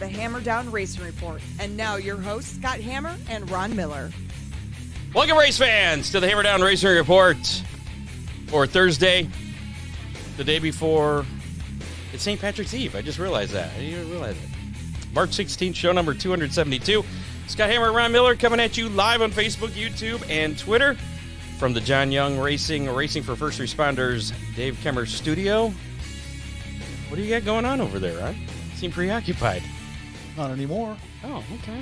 the Hammer Down Racing Report. And now your hosts, Scott Hammer and Ron Miller. Welcome, race fans, to the Hammer Down Racing Report for Thursday, the day before. It's St. Patrick's Eve. I just realized that. I didn't even realize it. March 16th, show number 272. Scott Hammer and Ron Miller coming at you live on Facebook, YouTube, and Twitter from the John Young Racing for First Responders Dave Kemmer studio. What do you got going on over there, Ron? You seem preoccupied. Not anymore. Oh, okay.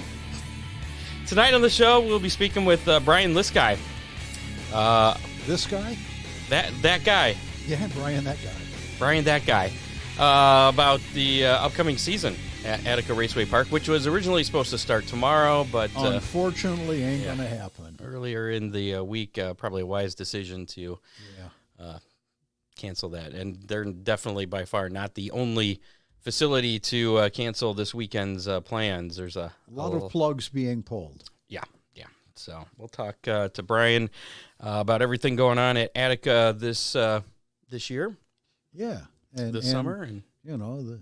Tonight on the show, we'll be speaking with Brian Liskai. This guy? That guy. Yeah, Brian, that guy. Brian, that guy. About the upcoming season at Attica Raceway Park, which was originally supposed to start tomorrow, but unfortunately ain't going to happen. Earlier in the week, probably a wise decision to cancel that. And they're definitely by far not the only facility to cancel this weekend's plans. There's a lot of plugs being pulled. Yeah. So we'll talk to Brian about everything going on at Attica this year. Yeah. This summer. And you know,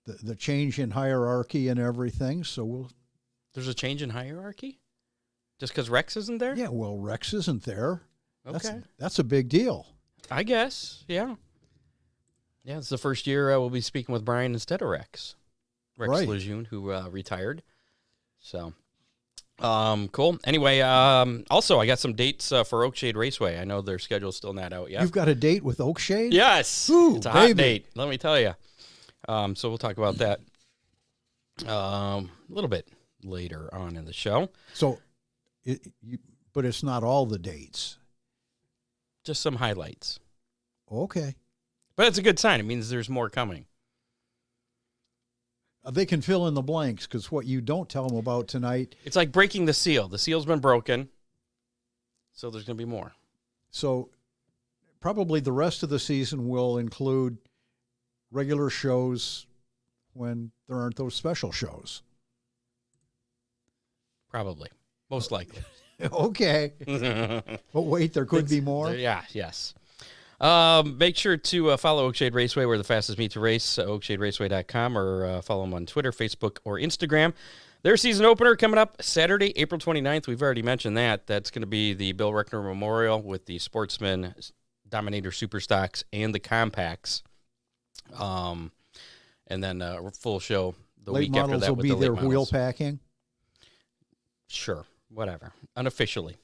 the change in hierarchy and everything. So there's a change in hierarchy? Just because Rex isn't there? Yeah, well, Rex isn't there. Okay. That's a big deal. I guess, yeah. Yeah, it's the first year we'll be speaking with Brian instead of Rex. Rex Lejeune, who retired. So, cool. Anyway, also, I got some dates for Oakshade Raceway. I know their schedule's still not out yet. You've got a date with Oakshade? Yes. Ooh, it's a hot date, let me tell you. So we'll talk about that a little bit later on in the show. So, but it's not all the dates. Just some highlights. Okay. But it's a good sign. It means there's more coming. They can fill in the blanks, because what you don't tell them about tonight. It's like breaking the seal. The seal's been broken, so there's going to be more. So probably the rest of the season will include regular shows when there aren't those special shows. Probably. Most likely. Okay. But wait, there could be more? Yes. Make sure to follow Oakshade Raceway. We're the fastest meet to race, oakshaderaceway.com, or follow them on Twitter, Facebook, or Instagram. Their season opener coming up Saturday, April 29th. We've already mentioned that. That's going to be the Bill Reckner Memorial with the Sportsman, Dominator Superstocks, and the Compacts. And then a full show the late week after that will with be the late their models. wheel packing? Sure, whatever. Unofficially.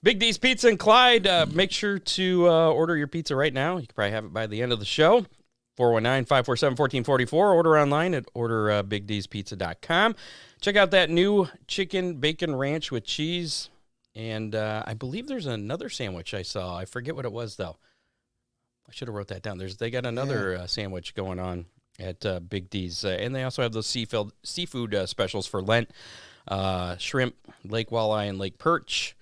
Big D's Pizza in Clyde. Make sure to order your pizza right now. You can probably have it by the end of the show. 419-547-1444. Order online at orderbigdspizza.com. Check out that new chicken bacon ranch with cheese. And I believe there's another sandwich I saw. I forget what it was, though. I should have wrote that down. They got another sandwich going on at Big D's. And they also have those seafood specials for Lent. Shrimp, lake walleye, and lake perch.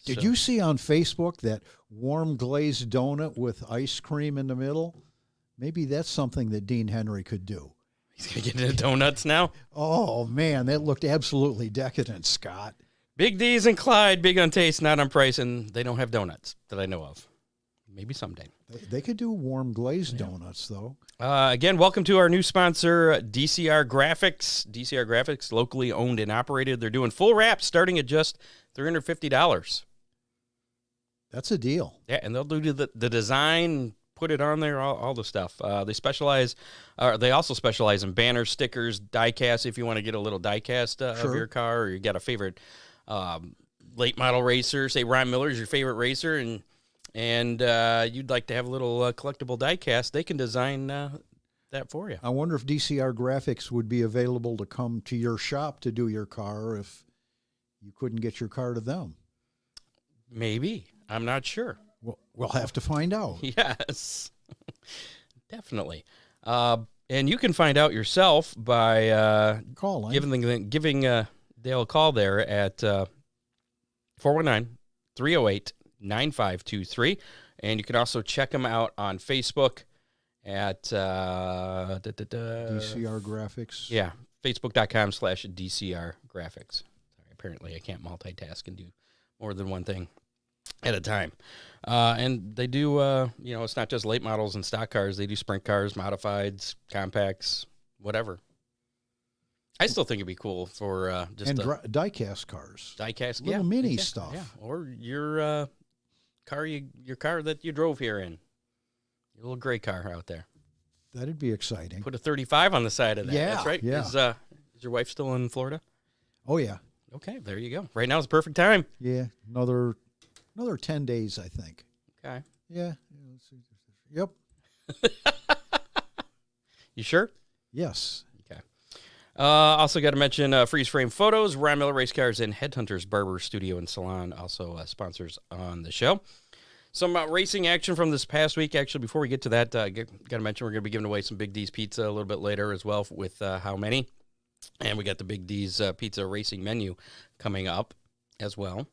Did you see on Facebook that warm glazed donut with ice cream in the middle? Maybe that's something that Dean Henry could do. He's going to get into donuts now? Oh, man, that looked absolutely decadent, Scott. Big D's and Clyde, big on taste, not on price, and they don't have donuts that I know of. Maybe someday. They could do warm glazed donuts, though. Again, welcome to our new sponsor, DCR Graphics. DCR Graphics, locally owned and operated. They're doing full wraps starting at just $350. That's a deal. Yeah, and they'll do the design, put it on there, all the stuff. They also specialize in banners, stickers, die cast, if you want to get a little die cast of your car, or you got a favorite late model racer. Say Ron Miller's your favorite racer, and you'd like to have a little collectible die cast. They can design that for you. I wonder if DCR Graphics would be available to come to your shop to do your car if you couldn't get your car to them. Maybe. I'm not sure. We'll have to find out. Yes, definitely. And you can find out yourself by giving Dale a call there at 419-308-9523. And you can also check them out on Facebook at DCR Graphics. Yeah, facebook.com/DCR Graphics. Sorry, apparently I can't multitask and do more than one thing at a time. And they do, it's not just late models and stock cars. They do sprint cars, modifieds, compacts, whatever. I still think it'd be cool for just And a die-cast cars. die-cast, Little mini yeah, stuff. yeah, or your car that you drove here in, your little gray car out there. That'd be exciting. Put a 35 on the side of that. Yeah, That's right. yeah. Is your wife still in Florida? Oh, yeah. Okay, there you go. Right now is the perfect time. Yeah, another 10 days, I think. Okay. Yeah. Yep. You sure? Yes. Okay. Also got to mention Freeze Frame Photos, Ron Miller Race Cars, and Headhunters Barber Studio and Salon, also sponsors on the show. Some racing action from this past week. Actually, before we get to that, got to mention we're going to be giving away some Big D's Pizza a little bit later as well with How Many. And we got the Big D's Pizza racing menu coming up as well.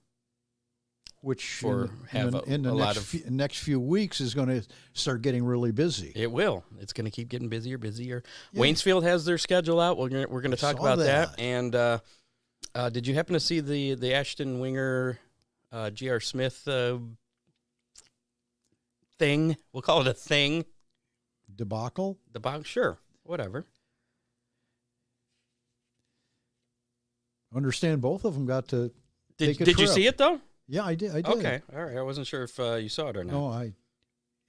Which in the next few weeks is going to start getting really busy. It will. It's going to keep getting busier. Yeah. Waynesfield has their schedule out. We're going to talk about that. And did you happen to see the Ashton Winger, G.R. Smith thing? We'll call it a thing. Debacle? Sure. Whatever. Understand both of them got to take a Did you trip. see it, though? Yeah, I did. Okay. All right. I wasn't sure if you saw it or not. No,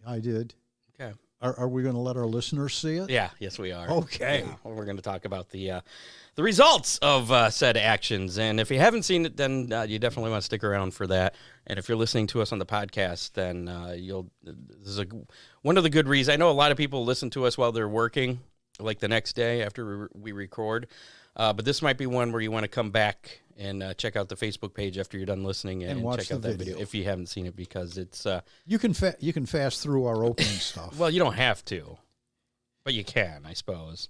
I did. Okay. Are we going to let our listeners see it? Yeah. Yes, we are. Okay. Yeah. Well, we're going to talk about the results of said actions. And if you haven't seen it, then you definitely want to stick around for that. And if you're listening to us on the podcast, then this is one of the good reasons. I know a lot of people listen to us while they're working, like the next day after we record. But this might be one where you want to come back and check out the Facebook page after you're done listening and watch check out the that video if you haven't seen it, because it's you can fast through our opening stuff. well, you don't have to, but you can, I suppose.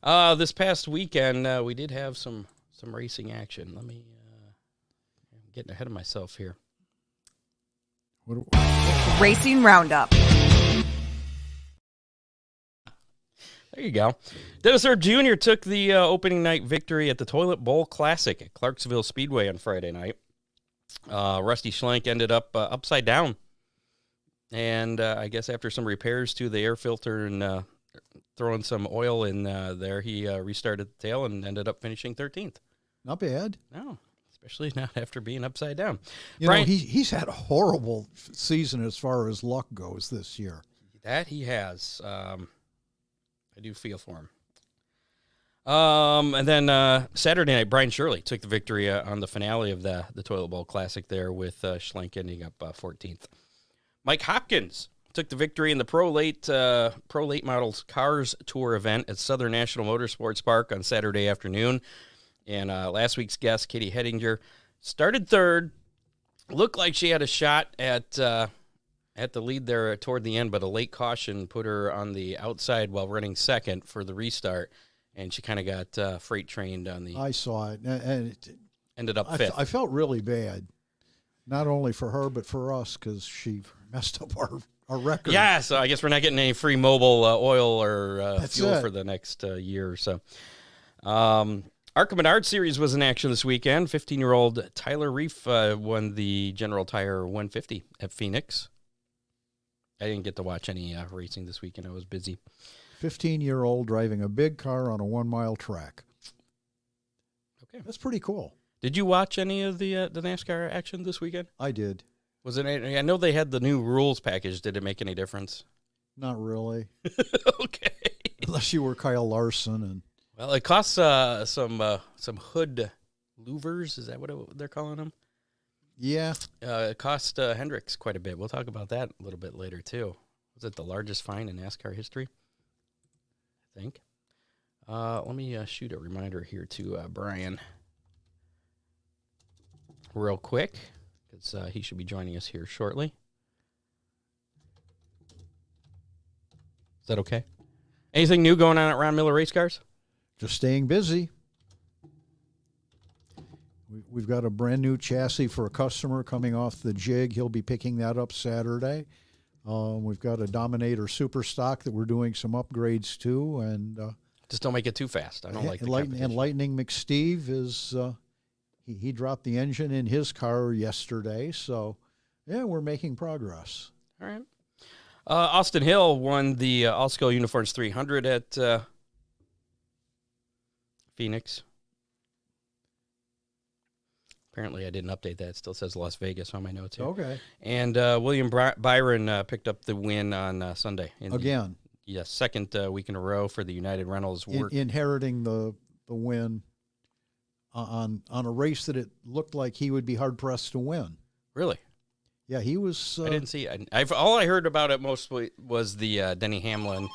This past weekend we did have some racing action. Let me I'm getting ahead of myself here. Racing Roundup. There you go. Dennis Earp Jr. took the opening night victory at the Toilet Bowl Classic at Clarksville Speedway on Friday night. Rusty Schlenk ended up upside down. And I guess after some repairs to the air filter and throwing some oil in there, he restarted the tail and ended up finishing 13th. Not bad. No, especially not after being upside down. You know, he's had a horrible season as far as luck goes this year. That he has. I do feel for him. And then Saturday night, Brian Shirley took the victory on the finale of the Toilet Bowl Classic there with Schlenk ending up 14th. Mike Hopkins took the victory in the Pro Late Models Cars Tour event at Southern National Motorsports Park on Saturday afternoon. And last week's guest, Katie Hettinger, started third. Looked like she had a shot at the lead there toward the end, but a late caution put her on the outside while running second for the restart, and she kind of got freight trained on the... I saw it, and it ended up fifth. I felt really bad, not only for her, but for us, because she messed up our record. Yeah, so I guess we're not getting any free mobile oil or fuel for the next year or so. ARCA Menard Series was in action this weekend. 15-year-old Tyler Reef won the General Tire 150 at Phoenix. I didn't get to watch any racing this weekend. I was busy. 15-year-old driving a big car on a 1-mile track. Okay. That's pretty cool. Did you watch any of the NASCAR action this weekend? I did. Was it? I know they had the new rules package. Did it make any difference? Not really. Okay. Unless you were Kyle Larson. And Well, it costs some hood louvers. Is that what they're calling them? Yeah. It cost Hendricks quite a bit. We'll talk about that a little bit later, too. Was it the largest fine in NASCAR history? I think. Let me shoot a reminder here to Brian real quick, because he should be joining us here shortly. Is that okay? Anything new going on at Ron Miller Race Cars? Just staying busy. We've got a brand new chassis for a customer coming off the jig. He'll be picking that up Saturday. We've got a Dominator Super Stock that we're doing some upgrades to, and just don't make it too fast. I don't like the and Lightning McSteve is he dropped the engine in his car yesterday, so yeah, we're making progress. All right. Austin Hill won the All Skill Uniforms 300 at Phoenix. Apparently, I didn't update that. It still says Las Vegas on my notes here. Okay. And William Byron picked up the win on Sunday. Again. Yes, second week in a row for the United Rentals work. Inheriting the win on a race that it looked like he would be hard-pressed to win. Really? Yeah, he was... I didn't see it. All I heard about it mostly was the Denny Hamlin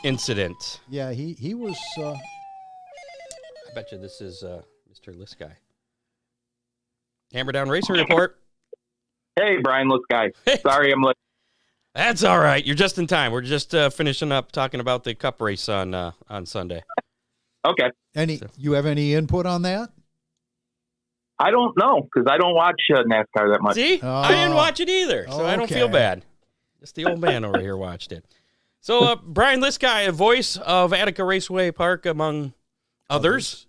incident. Yeah, he was... I bet you this is Mr. Liskai. Hammer Down Racing Report. Hey, Brian Liskai. Sorry I'm late. That's all right. You're just in time. We're just finishing up talking about the Cup race on Sunday. Okay. You have any input on that? I don't know because I don't watch NASCAR that much. See? I didn't watch it either, so I don't feel bad. Just the old man over here watched it. So, Brian Liskai, a voice of Attica Raceway Park, among others.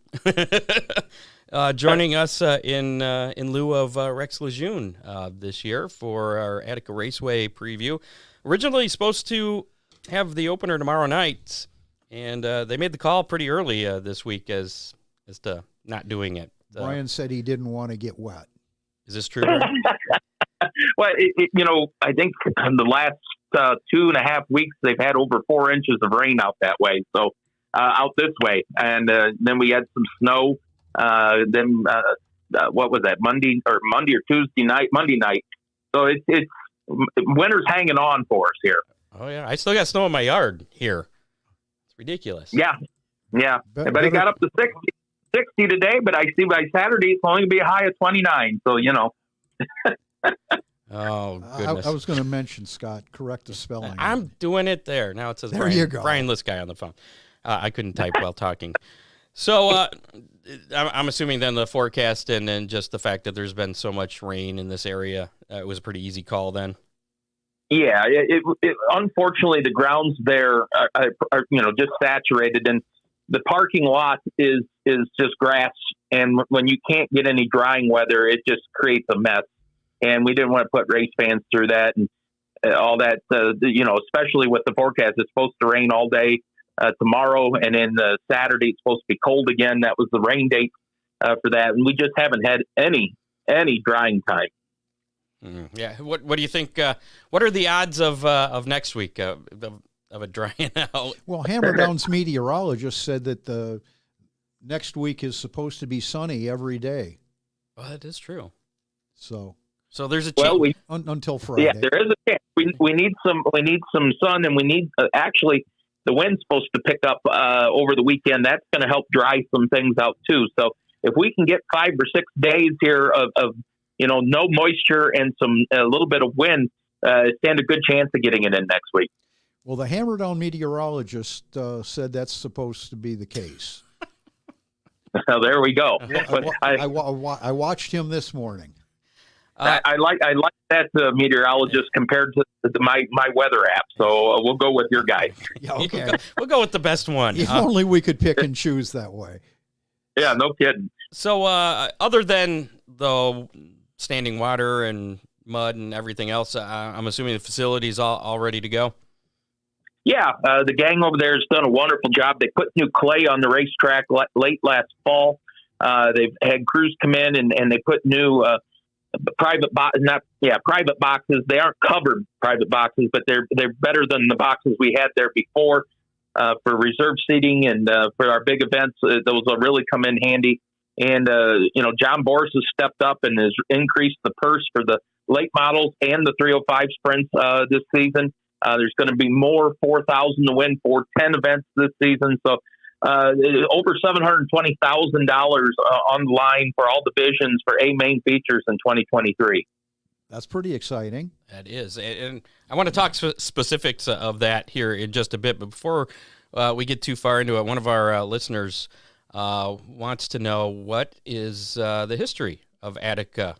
Joining us in lieu of Rex Lejeune this year for our Attica Raceway preview. Originally supposed to have the opener tomorrow night, and they made the call pretty early this week as to not doing it. Brian said he didn't want to get wet. Is this true, Brian? Well, I think in the last 2.5 weeks they've had over 4 inches of rain out that way, so out this way, and then we had some snow. Then what was that? Monday or Tuesday night? Monday night. So it's winter's hanging on for us here. Oh yeah, I still got snow in my yard here. It's ridiculous. Yeah. But it got up to 60 today. But I see by Saturday it's only going to be a high of 29. So Oh goodness. I was going to mention, Scott, correct the spelling. I'm doing it there now. It says there Brian, you go. Brian Liskai on the phone. I couldn't type while talking. So I'm assuming then the forecast and then just the fact that there's been so much rain in this area, it was a pretty easy call then. Yeah, it unfortunately the grounds there are just saturated, and the parking lot is just grass. And when you can't get any drying weather, it just creates a mess. And we didn't want to put race fans through that and all that. Especially with the forecast, it's supposed to rain all day tomorrow, and then Saturday it's supposed to be cold again. That was the rain date for that, and we just haven't had any drying time. Yeah. What do you think? What are the odds of next week of it drying out? Well, Hammer Down's meteorologist said that the next week is supposed to be sunny every day. Well, that is true. So there's a chance. Well, until Friday. Yeah, there is a chance. We need some sun, and we need actually. The wind's supposed to pick up over the weekend. That's going to help dry some things out too. So if we can get 5 or 6 days here of no moisture and a little bit of wind, stand a good chance of getting it in next week. Well, the Hammer Down meteorologist said that's supposed to be the case. So there we go. I watched him this morning. I like that meteorologist compared to my weather app. So we'll go with your guy. Yeah, okay. We'll go with the best one. If only we could pick and choose that way. Yeah, no kidding. So other than the standing water and mud and everything else, I'm assuming the facility's all ready to go? Yeah, the gang over there has done a wonderful job. They put new clay on the racetrack late last fall. They've had crews come in and they put new private boxes. They aren't covered private boxes, but they're better than the boxes we had there before for reserve seating and for our big events. Those will really come in handy. And John Boris has stepped up and has increased the purse for the late models and the 305 sprints this season. There's going to be more $4,000 to win for 10 events this season. So over $720,000 on the line for all divisions for A main features in 2023. That's pretty exciting. That is. And I want to talk specifics of that here in just a bit. But before we get too far into it, one of our listeners wants to know what is the history of Attica.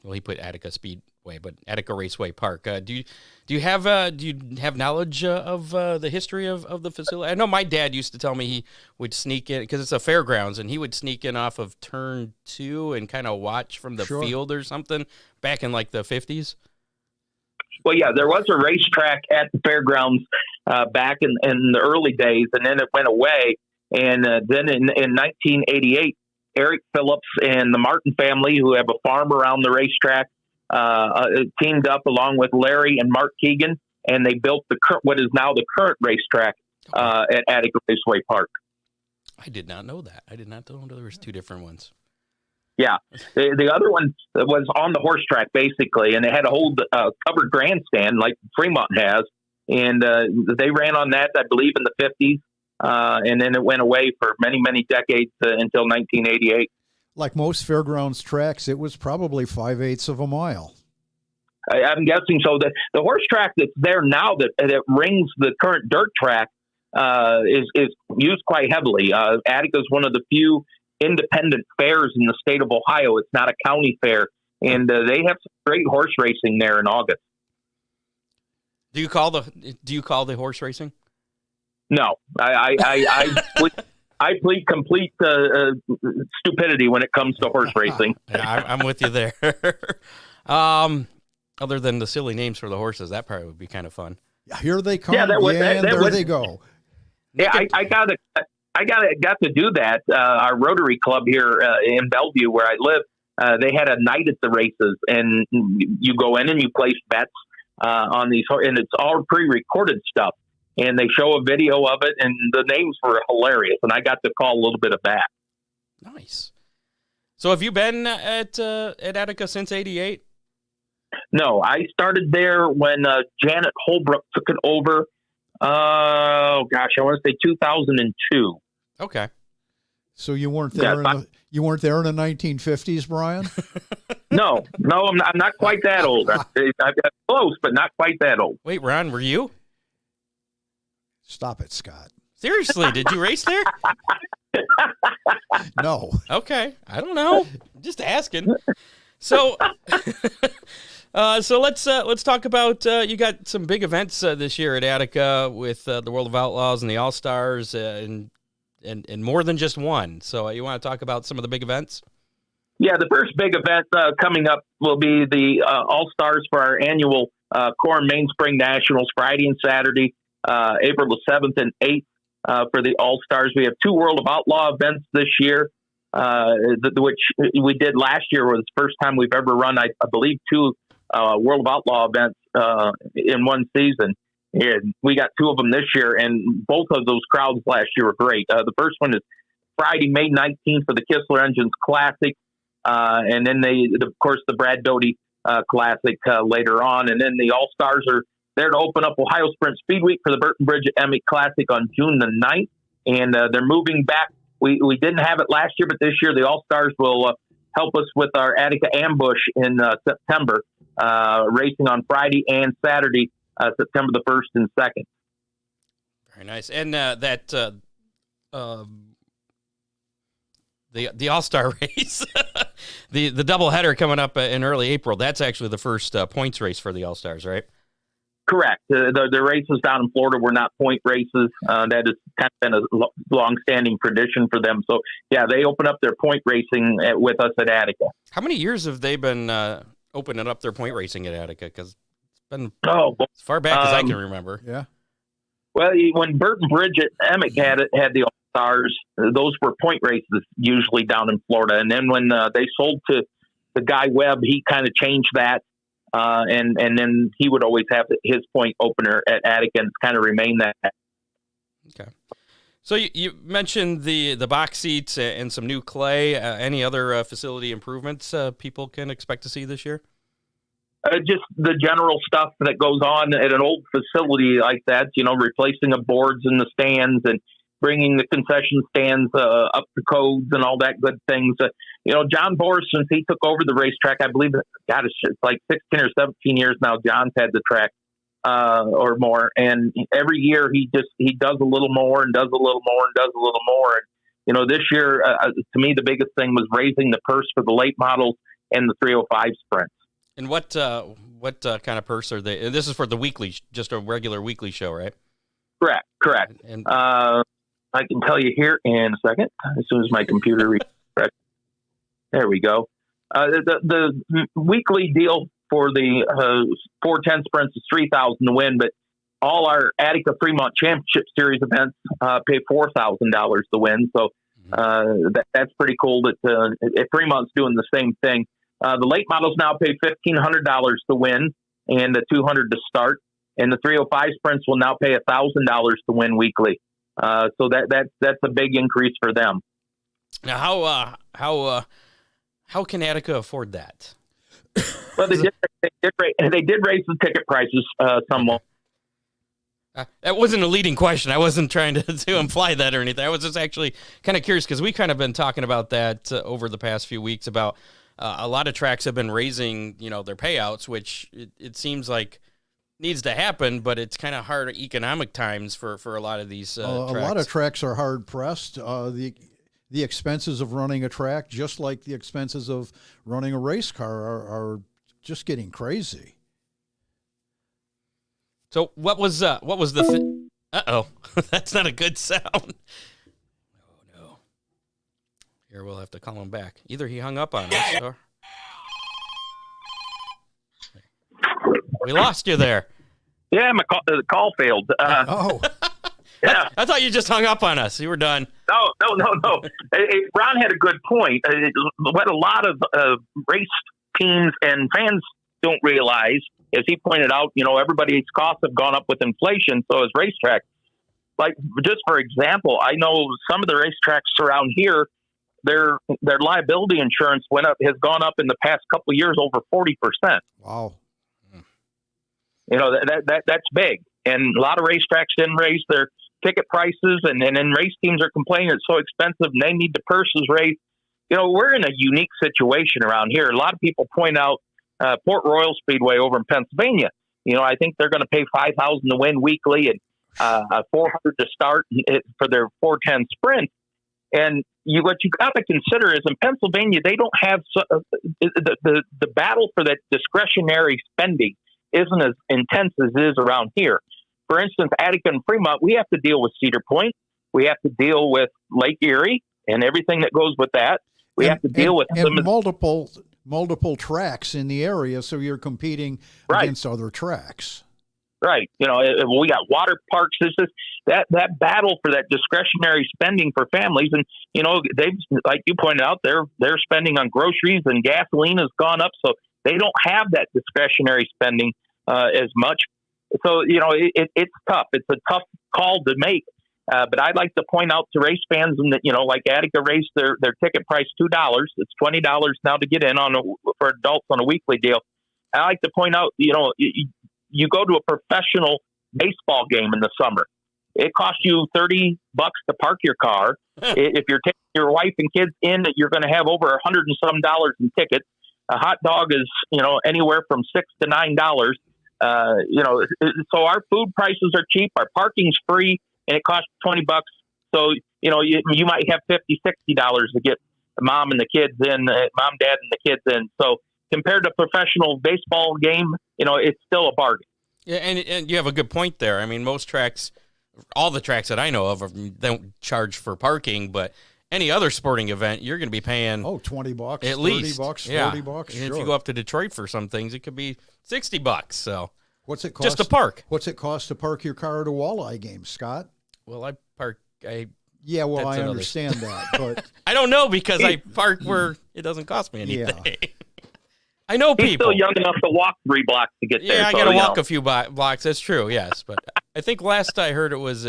Well, he put Attica Speedway, but Attica Raceway Park. Do you have knowledge of the history of the facility? I know my dad used to tell me he would sneak in because it's a fairgrounds, and he would sneak in off of turn 2 and kind of watch from the field or something back in like the 50s. Well, yeah, there was a racetrack at the fairgrounds back in the early days, and then it went away. And then in 1988, Eric Phillips and the Martin family, who have a farm around the racetrack, teamed up along with Larry and Mark Keegan, and they built what is now the current racetrack at Attica Raceway Park. I did not know that. I did not know there was two different ones. Yeah, the other one was on the horse track basically, and it had a whole covered grandstand like Fremont has, and they ran on that, I believe, in the 50s, and then it went away for many, many decades until 1988. Like most fairgrounds tracks, it was probably 5/8 of a mile. I'm guessing so. The horse track that's there now that rings the current dirt track is used quite heavily. Attica is one of the few independent fairs in the state of Ohio. It's not a county fair, and they have some great horse racing there in August. Do you call the horse racing? No, I plead complete stupidity when it comes to horse racing. Yeah, I'm with you there. Other than the silly names for the horses, that probably would be kind of fun. Here they come. Yeah, there they go. Yeah, I got to do that. Our Rotary Club here in Bellevue, where I live, they had a night at the races, and you go in and you place bets on these, and it's all pre-recorded stuff. And they show a video of it, and the names were hilarious. And I got to call a little bit of that. Nice. So, have you been at Attica since '88? No, I started there when Janet Holbrook took it over. I want to say 2002. Okay. So you weren't there. You weren't there in the 1950s, Brian? No, I'm not quite that old. I'm close, but not quite that old. Wait, Ron, were you? Stop it, Scott. Seriously, did you race there? No. Okay, I don't know. Just asking. So, so let's talk about you got some big events this year at Attica with the World of Outlaws and the All Stars and more than just one. So you want to talk about some of the big events? Yeah, the first big event coming up will be the All Stars for our annual Corn Mainspring Nationals Friday and Saturday. April the 7th and 8th for the All-Stars. We have two World of Outlaw events this year, which we did last year. Was the first time we've ever run, I believe, two World of Outlaw events in one season. And we got two of them this year, and both of those crowds last year were great. The first one is Friday, May 19th for the Kistler Engines Classic, and then of course, the Brad Doty Classic later on. And then the All-Stars are there to open up Ohio Sprint Speed Week for the Burton Bridget Emmett Classic on June the 9th. And they're moving back. We didn't have it last year, but this year the All-Stars will help us with our Attica Ambush in September, racing on Friday and Saturday, September the 1st and 2nd. Very nice. And the All-Star race, the doubleheader coming up in early April, that's actually the first points race for the All-Stars, right? Correct. The races down in Florida were not point races. That has kind of been a long-standing tradition for them. So, yeah, they open up their point racing with us at Attica. How many years have they been opening up their point racing at Attica? Because it's been as far back as I can remember. Yeah. Well, when Burton Bridget Emmett had the All-Stars, those were point races usually down in Florida. And then when they sold to the Guy Webb, he kind of changed that. And then he would always have his point opener at Attica and kind of remain that. Okay. So you mentioned the box seats and some new clay. Any other facility improvements people can expect to see this year? Just the general stuff that goes on at an old facility like that, replacing the boards in the stands and bringing the concession stands up to codes and all that good things. John Boris, since he took over the racetrack, I believe, it's like 16 or 17 years now, John's had the track or more. And every year he does a little more and does a little more and does a little more. And, this year, to me, the biggest thing was raising the purse for the late models and the 305 sprints. And what kind of purse are they? This is for the weekly, just a regular weekly show, right? Correct. And I can tell you here in a second, as soon as my computer reads. There we go. The weekly deal for the 410 sprints is $3,000 to win, but all our Attica Fremont Championship Series events pay $4,000 to win. So that's pretty cool that Fremont's doing the same thing. The late models now pay $1,500 to win and the $200 to start. And the 305 sprints will now pay $1,000 to win weekly. So that's a big increase for them. Now, how can Attica afford that? Well, they did raise the ticket prices somewhat. That wasn't a leading question. I wasn't trying to imply that or anything. I was just actually kind of curious because we kind of been talking about that over the past few weeks about a lot of tracks have been raising, their payouts, which it seems like needs to happen, but it's kind of hard economic times for a lot of these tracks. A lot of tracks are hard pressed. The expenses of running a track, just like the expenses of running a race car, are just getting crazy. So what was the uh-oh, that's not a good sound. Oh no. Here, we'll have to call him back. Either he hung up on us or we lost you there. Yeah, the call failed. Yeah. I thought you just hung up on us. You were done. No. Ron had a good point. What a lot of race teams and fans don't realize, as he pointed out, everybody's costs have gone up with inflation, so has racetracks. Like, just for example, I know some of the racetracks around here, their liability insurance has gone up in the past couple of years over 40%. Wow. That's big. And a lot of racetracks didn't raise their ticket prices, and then race teams are complaining it's so expensive and they need the purses raised. We're in a unique situation around here. A lot of people point out Port Royal Speedway over in Pennsylvania. I think they're going to pay $5,000 to win weekly and $400 to start for their 410 sprint. And what you got to consider is in Pennsylvania, they don't have the battle for that discretionary spending isn't as intense as it is around here. For instance, Attica and Fremont, we have to deal with Cedar Point. We have to deal with Lake Erie and everything that goes with that. We have to deal with multiple tracks in the area, so you're competing against other tracks. Right. We got water parks. This is that battle for that discretionary spending for families, and they've, like you pointed out, they're spending on groceries and gasoline has gone up, so they don't have that discretionary spending as much. So, it's tough. It's a tough call to make. But I'd like to point out to race fans that, like Attica raised their ticket price $2. It's $20 now to get in for adults on a weekly deal. I like to point out, you go to a professional baseball game in the summer. It costs you $30 to park your car. If you're taking your wife and kids in, you're going to have over $100 and some in tickets. A hot dog is, anywhere from $6 to $9. So our food prices are cheap. Our parking's free, and it costs $20. So, you might have $50, $60 to get mom, dad, and the kids in. So compared to a professional baseball game, it's still a bargain. Yeah, and you have a good point there. I mean, most tracks, all the tracks that I know of, don't charge for parking, but any other sporting event, you're going to be paying $20 at least, $30, yeah. $40. And sure. if you go up to Detroit for some things, it could be $60. So what's it cost? Just to park. What's it cost to park your car at a walleye game, Scott? Well, I park. I understand that, but I don't know because I park where it doesn't cost me anything. Yeah. I know people. He's still young enough to walk 3 blocks to get there. Yeah, I got to walk a few blocks. That's true. Yes, but I think last I heard it was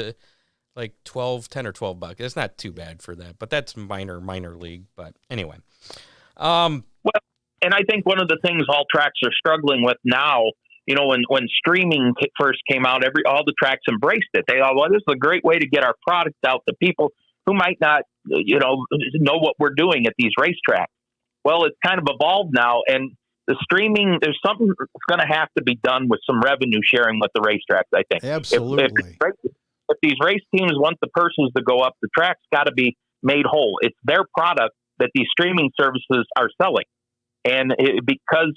like $10 or $12. It's not too bad for that, but that's minor league. But anyway, well, and I think one of the things all tracks are struggling with now, when streaming first came out, all the tracks embraced it. They thought, well, this is a great way to get our product out to people who might not, know what we're doing at these racetracks. Well, it's kind of evolved now, and the streaming, there's something that's going to have to be done with some revenue sharing with the racetracks, I think. Absolutely. If these race teams want the purses to go up, the track's got to be made whole. It's their product that these streaming services are selling. And because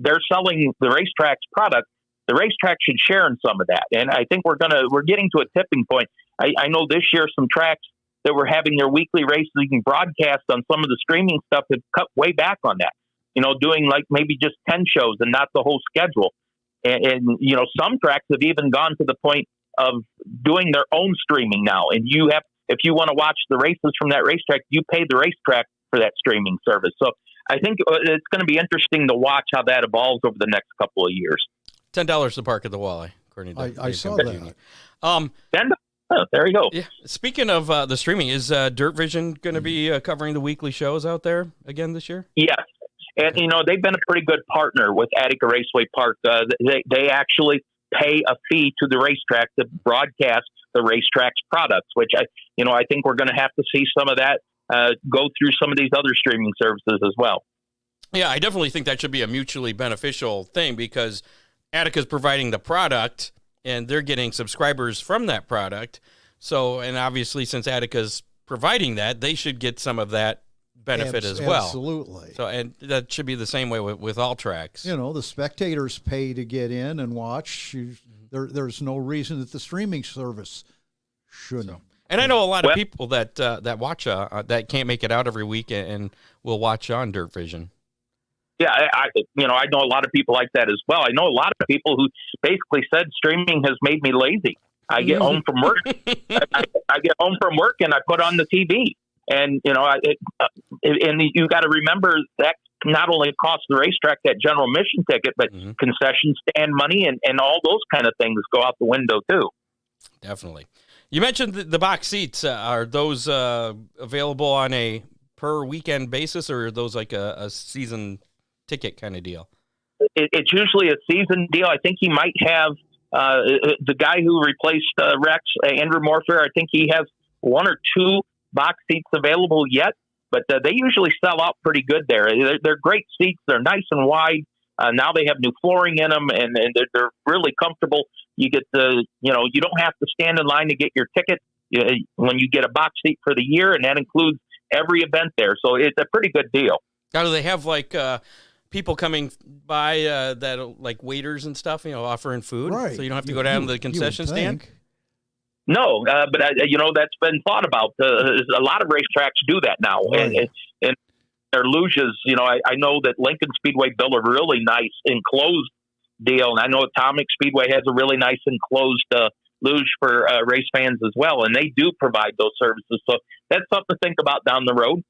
they're selling the racetrack's product, the racetrack should share in some of that. And I think we're getting to a tipping point. I know this year some tracks that were having their weekly races being broadcast on some of the streaming stuff have cut way back on that. Doing like maybe just 10 shows and not the whole schedule. And some tracks have even gone to the point of doing their own streaming now. And if you want to watch the races from that racetrack, you pay the racetrack for that streaming service. So I think it's going to be interesting to watch how that evolves over the next couple of years. $10 to park at the Walleye, according to I saw that. There you go. Yeah. Speaking of the streaming, is Dirt Vision going to be covering the weekly shows out there again this year? Yes. And, they've been a pretty good partner with Attica Raceway Park. They actually pay a fee to the racetrack to broadcast the racetrack's products, which I think we're going to have to see some of that go through some of these other streaming services as well. Yeah, I definitely think that should be a mutually beneficial thing because Attica's providing the product and they're getting subscribers from that product. So, and obviously since Attica's providing that, they should get some of that benefit as well. Absolutely. So, and that should be the same way with all tracks. The spectators pay to get in and watch. There's no reason that the streaming service shouldn't. And I know a lot of people that watch that can't make it out every week and will watch on Dirt Vision. Yeah, I know a lot of people like that as well. I know a lot of people who basically said streaming has made me lazy. I get home from work, I get home from work and I put on the TV. And, and you got to remember that not only costs the racetrack that general admission ticket, but concession stand money and all those kind of things go out the window too. Definitely. You mentioned the box seats. Are those available on a per weekend basis, or are those like a season ticket kind of deal? It's usually a season deal. I think he might have the guy who replaced Rex, Andrew Morpher. I think he has one or two box seats available yet, but they usually sell out pretty good there. They're great seats. They're nice and wide. Now they have new flooring in them, and they're really comfortable. You get you don't have to stand in line to get your ticket when you get a box seat for the year, and that includes every event there. So it's a pretty good deal. Now, do they have like people coming by that like waiters and stuff, offering food, right? So you don't have to go down to the concession stand? No, but that's been thought about. A lot of racetracks do that now, right. and their luges. I know that Lincoln Speedway built a really nice enclosed deal, and I know Atomic Speedway has a really nice enclosed luge for race fans as well, and they do provide those services. So that's something to think about down the road.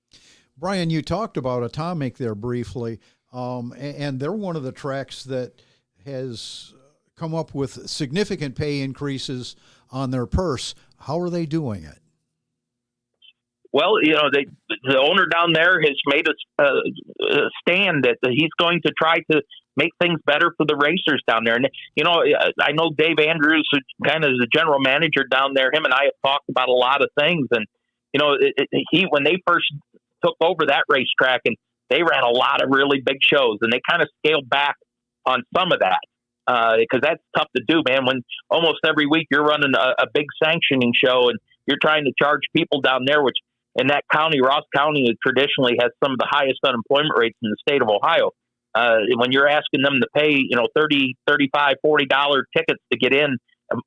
Brian, you talked about Atomic there briefly, and they're one of the tracks that has come up with significant pay increases on their purse. How are they doing it? Well, the owner down there has made a stand that he's going to try to make things better for the racers down there. And, I know Dave Andrews, who kind of is the general manager down there, him and I have talked about a lot of things. And, when they first took over that racetrack, and they ran a lot of really big shows, and they kind of scaled back on some of that. Because that's tough to do, man. When almost every week you're running a big sanctioning show and you're trying to charge people down there, which in that county, Ross County, traditionally has some of the highest unemployment rates in the state of Ohio. When you're asking them to pay, $30, $35, $40 tickets to get in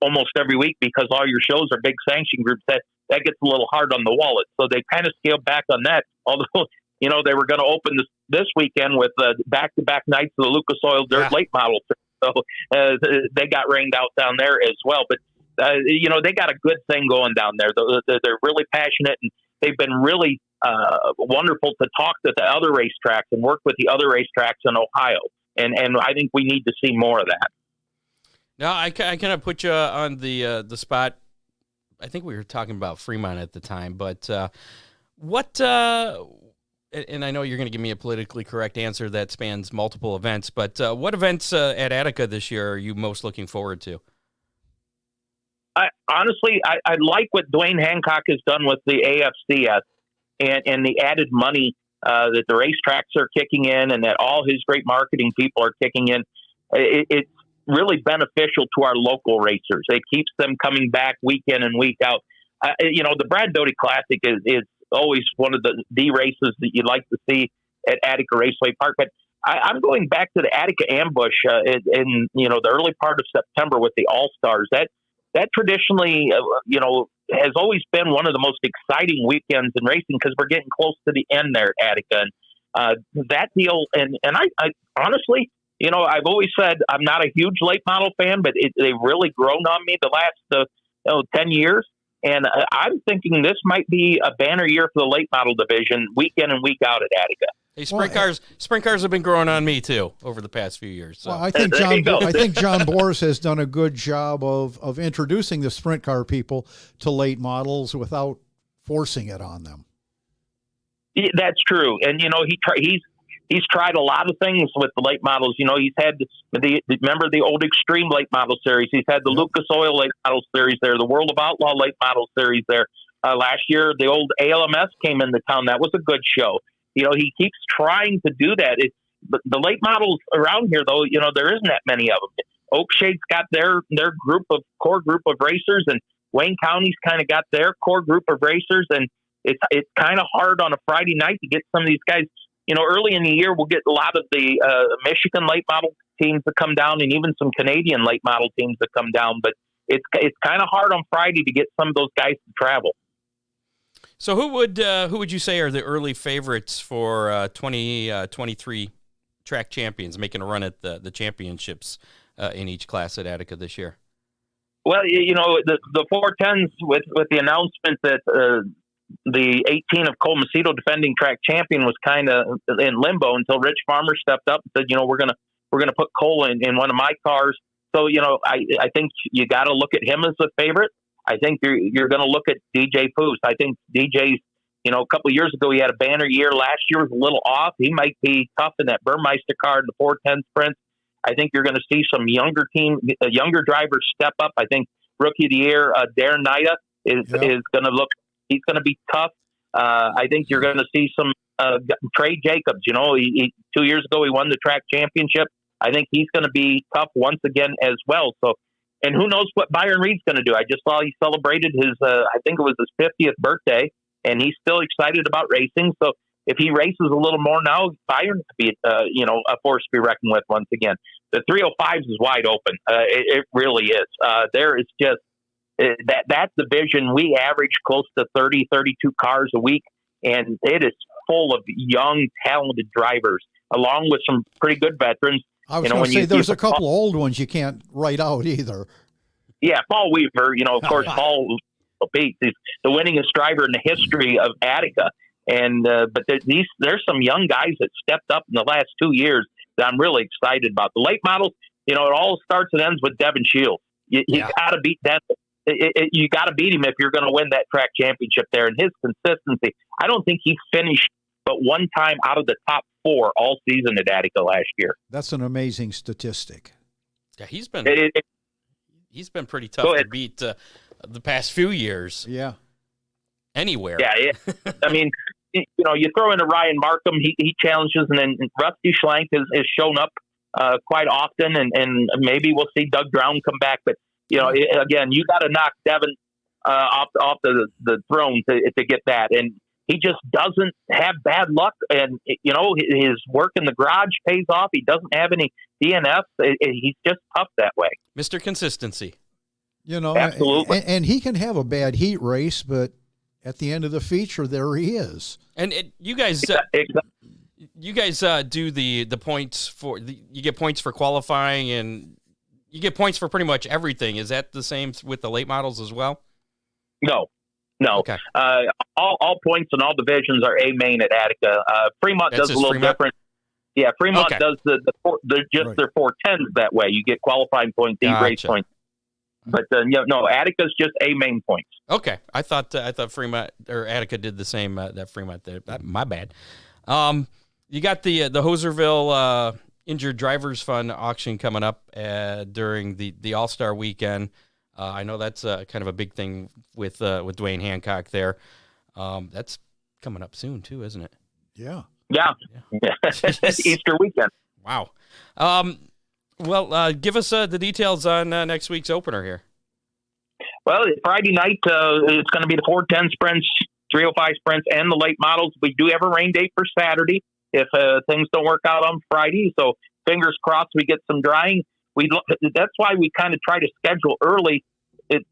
almost every week because all your shows are big sanction groups, that gets a little hard on the wallet. So they kind of scaled back on that. Although, they were going to open this weekend with back-to-back nights of the Lucas Oil Dirt Late Model. So they got rained out down there as well. But, they got a good thing going down there. They're really passionate, and they've been really wonderful to talk to the other racetracks and work with the other racetracks in Ohio. And I think we need to see more of that. Now, I kind of put you on the spot. I think we were talking about Fremont at the time, but what and I know you're going to give me a politically correct answer that spans multiple events, but what events at Attica this year are you most looking forward to? Honestly, I like what Dwayne Hancock has done with the AFCS and the added money that the racetracks are kicking in, and that all his great marketing people are kicking in. It's really beneficial to our local racers. It keeps them coming back week in and week out. The Brad Doty Classic is always one of the races that you'd like to see at Attica Raceway Park. But I'm going back to the Attica Ambush in the early part of September with the All-Stars. That traditionally, has always been one of the most exciting weekends in racing because we're getting close to the end there at Attica. And that deal, and I honestly, I've always said I'm not a huge late model fan, but they've really grown on me the last 10 years. And I'm thinking this might be a banner year for the late model division, week in and week out at Attica. Hey, sprint cars have been growing on me too over the past few years. So. Well, I think John Boris has done a good job of introducing the sprint car people to late models without forcing it on them. Yeah, that's true, and he's tried a lot of things with the late models. He's had remember the old Extreme late model series. He's had the Lucas Oil late model series there, the World of Outlaw late model series there. Last year, the old ALMS came into town. That was a good show. He keeps trying to do that. The late models around here, though, there isn't that many of them. Oakshade's got their core group of racers, and Wayne County's kind of got their core group of racers, and it's kind of hard on a Friday night to get some of these guys. Early in the year, we'll get a lot of the Michigan late model teams to come down, and even some Canadian late model teams to come down. But it's kind of hard on Friday to get some of those guys to travel. So who would you say are the early favorites for 2023 track champions making a run at the championships in each class at Attica this year? Well, the 410s with the announcement that the 18 of Cole Macedo defending track champion was kind of in limbo until Rich Farmer stepped up and said, we're gonna put Cole in one of my cars. So I think you got to look at him as a favorite. I think you're going to look at DJ Foose. I think DJ's, a couple of years ago he had a banner year. Last year was a little off. He might be tough in that Burmeister car in the 410 sprint. I think you're going to see some younger drivers step up. I think Rookie of the Year Darren Nida is going to look. He's going to be tough. I think you're going to see some Trey Jacobs. 2 years ago he won the track championship. I think he's going to be tough once again as well. So. And who knows what Byron Reed's going to do? I just saw he celebrated his, I think it was his 50th birthday, and he's still excited about racing. So if he races a little more now, Byron could be, a force to be reckoned with once again. The 305s is wide open. It really is. There is just that division. We average close to 30, 32 cars a week, and it is full of young, talented drivers, along with some pretty good veterans. I was going to say there's a couple old ones you can't write out either. Yeah, Paul Weaver, of course, Paul Pete is the winningest driver in the history of Attica. And but there's some young guys that stepped up in the last 2 years that I'm really excited about. The late models, it all starts and ends with Devin Shields. You got to beat that. You got to beat him if you're going to win that track championship there. And his consistency, I don't think he finished but one time out of the top 4 all season at Attica last year. That's an amazing statistic. Yeah, he's been pretty tough to beat the past few years. Yeah. Anywhere. Yeah. I mean, you throw in a Ryan Markham, he challenges, and then Rusty Schlank has shown up quite often, and maybe we'll see Doug Brown come back. But, again, you got to knock Devin off the throne to get that. And he just doesn't have bad luck, and his work in the garage pays off. He doesn't have any DNFs. He's just tough that way. Mr. Consistency. Absolutely. And he can have a bad heat race, but at the end of the feature, there he is. And you guys, do the points for you get points for qualifying, and you get points for pretty much everything. Is that the same with the late models as well? No. Okay. All points in all divisions are A main at Attica. Fremont does a little different. Yeah, Fremont does their 410s that way. You get qualifying points, race points. But Attica's just A main points. Okay, I thought Fremont or Attica did the same. That Fremont did. My bad. You got the Hoserville Injured Drivers Fund auction coming up during the All-Star weekend. I know that's kind of a big thing with Dwayne Hancock there. That's coming up soon too, isn't it? Yeah. Easter weekend. Wow. Well, give us the details on next week's opener here. Well, Friday night, it's going to be the 410 sprints, 305 sprints, and the late models. We do have a rain date for Saturday if things don't work out on Friday. So fingers crossed we get some drying. That's why we kind of try to schedule early.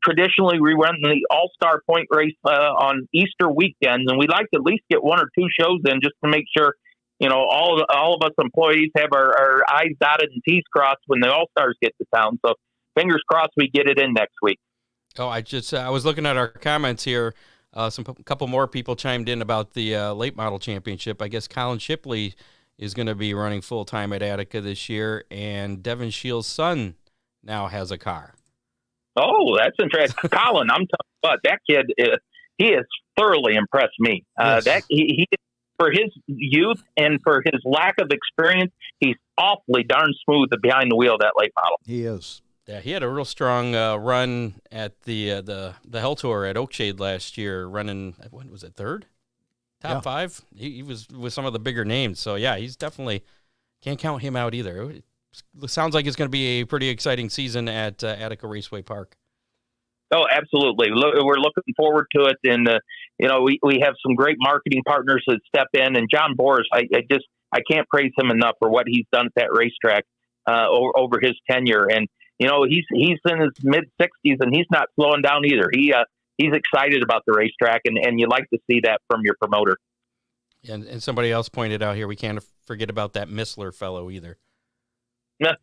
Traditionally, we run the All-Star point race on Easter weekends, and we like to at least get 1 or 2 shows in just to make sure all of us employees have our I's dotted and T's crossed when the All-Stars get to town. So fingers crossed we get it in next week. Oh, I was looking at our comments here. A couple more people chimed in about the late model championship. I guess Colin Shipley is going to be running full time at Attica this year, and Devin Shields' son now has a car. Oh, that's interesting. Colin, I'm talking about that kid. He has thoroughly impressed me. Yes. He for his youth and for his lack of experience, he's awfully darn smooth behind the wheel of that late model. He is. Yeah, he had a real strong run at the Hell Tour at Oakshade last year, running, what was it, third? Top five? He was with some of the bigger names. So, yeah, he's definitely, can't count him out either. It sounds like it's going to be a pretty exciting season at Attica Raceway Park. Oh, absolutely. We're looking forward to it. And, we have some great marketing partners that step in. And John Boris, I can't praise him enough for what he's done at that racetrack over his tenure. And, he's in his mid-60s, and he's not slowing down either. He's excited about the racetrack, and you like to see that from your promoter. And somebody else pointed out here, we can't forget about that Missler fellow either. Yeah,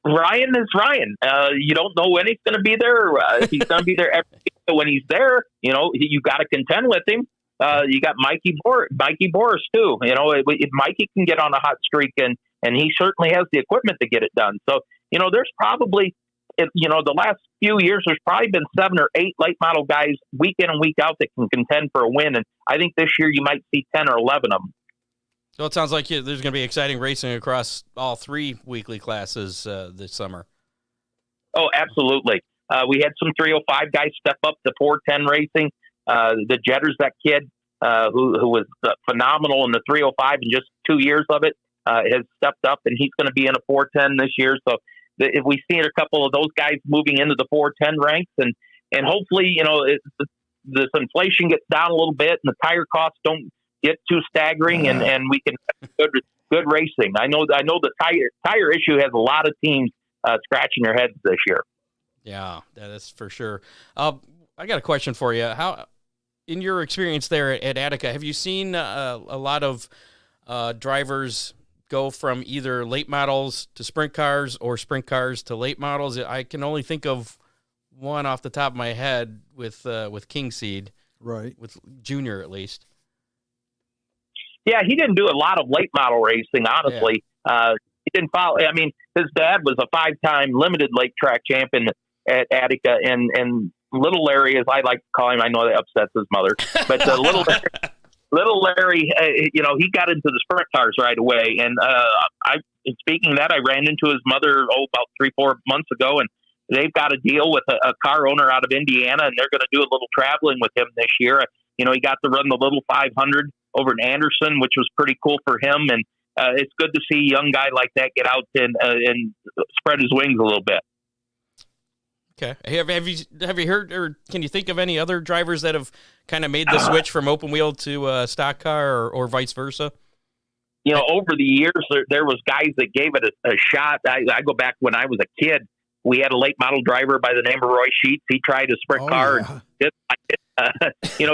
Ryan is Ryan. You don't know when he's going to be there. If he's going to be there every week. When he's there, you got to contend with him. You got Mikey Boris too. Mikey can get on a hot streak, and he certainly has the equipment to get it done. So, there's probably, the last few years, there's probably been 7 or 8 late model guys week in and week out that can contend for a win. And I think this year you might see 10 or 11 of them. So it sounds like there's going to be exciting racing across all 3 weekly classes this summer. Oh, absolutely. We had some 305 guys step up to 410 racing. The Jetters, that kid who was phenomenal in the 305 in just 2 years of it, has stepped up, and he's going to be in a 410 this year. So if we see a couple of those guys moving into the 410 ranks, and hopefully, this inflation gets down a little bit and the tire costs don't get too staggering, and we can have good racing. I know the tire issue has a lot of teams scratching their heads this year. Yeah, that's for sure. I got a question for you. How, in your experience there at Attica, have you seen a lot of drivers go from either late models to sprint cars or sprint cars to late models? I can only think of one off the top of my head with Kingseed, right? With Junior at least. Yeah, he didn't do a lot of late model racing, honestly. Yeah. He didn't follow. I mean, his dad was a 5-time limited lake track champion at Attica, and Little Larry, as I like to call him, I know that upsets his mother, but Little Larry, he got into the sprint cars right away. And speaking of that, I ran into his mother about 3-4 months ago, and they've got a deal with a car owner out of Indiana, and they're going to do a little traveling with him this year. He got to run the little 500 over in Anderson, which was pretty cool for him. And it's good to see a young guy like that get out and spread his wings a little bit. Okay. Have you heard, or can you think of any other drivers that have kind of made the switch from open wheel to stock car, or vice versa? Over the years, there was guys that gave it a shot. I go back when I was a kid. We had a late model driver by the name of Roy Sheets. He tried a sprint car and did like it.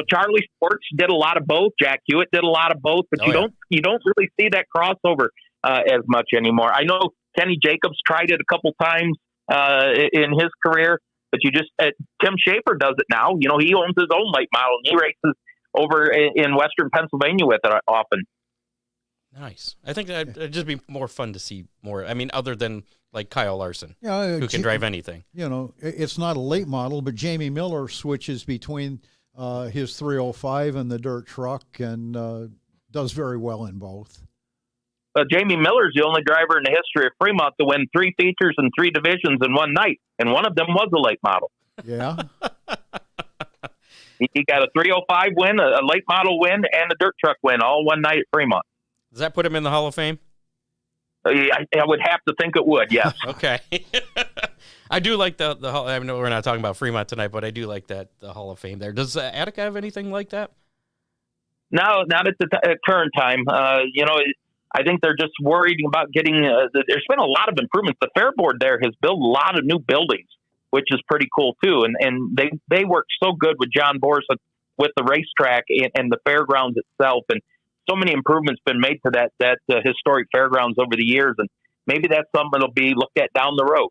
Charlie Sports did a lot of both. Jack Hewitt did a lot of both, but you don't really see that crossover as much anymore. I know Kenny Jacobs tried it a couple times in his career, but Tim Schaefer does it now. He owns his own late model, and he races over in Western Pennsylvania with it often. Nice. I think it'd just be more fun to see more. I mean, other than like Kyle Larson, who can drive anything. It's not a late model, but Jamie Miller switches between his 305 and the dirt truck, and does very well in both. Jamie Miller's the only driver in the history of Fremont to win 3 features and 3 divisions in one night, and one of them was a late model. Yeah. He got a 305 win, a late model win, and a dirt truck win all one night at Fremont. Does that put him in the Hall of Fame? I would have to think it would, yes. Okay. I do like the Hall. I know we're not talking about Fremont tonight, but I do like the Hall of Fame there. Does Attica have anything like that? No, not at the current time. I think they're just worried about getting. There's been a lot of improvements. The Fair Board there has built a lot of new buildings, which is pretty cool too. And they work so good with John Boris with the racetrack and the fairgrounds itself. And so many improvements been made to that historic fairgrounds over the years, and maybe that's something that'll be looked at down the road.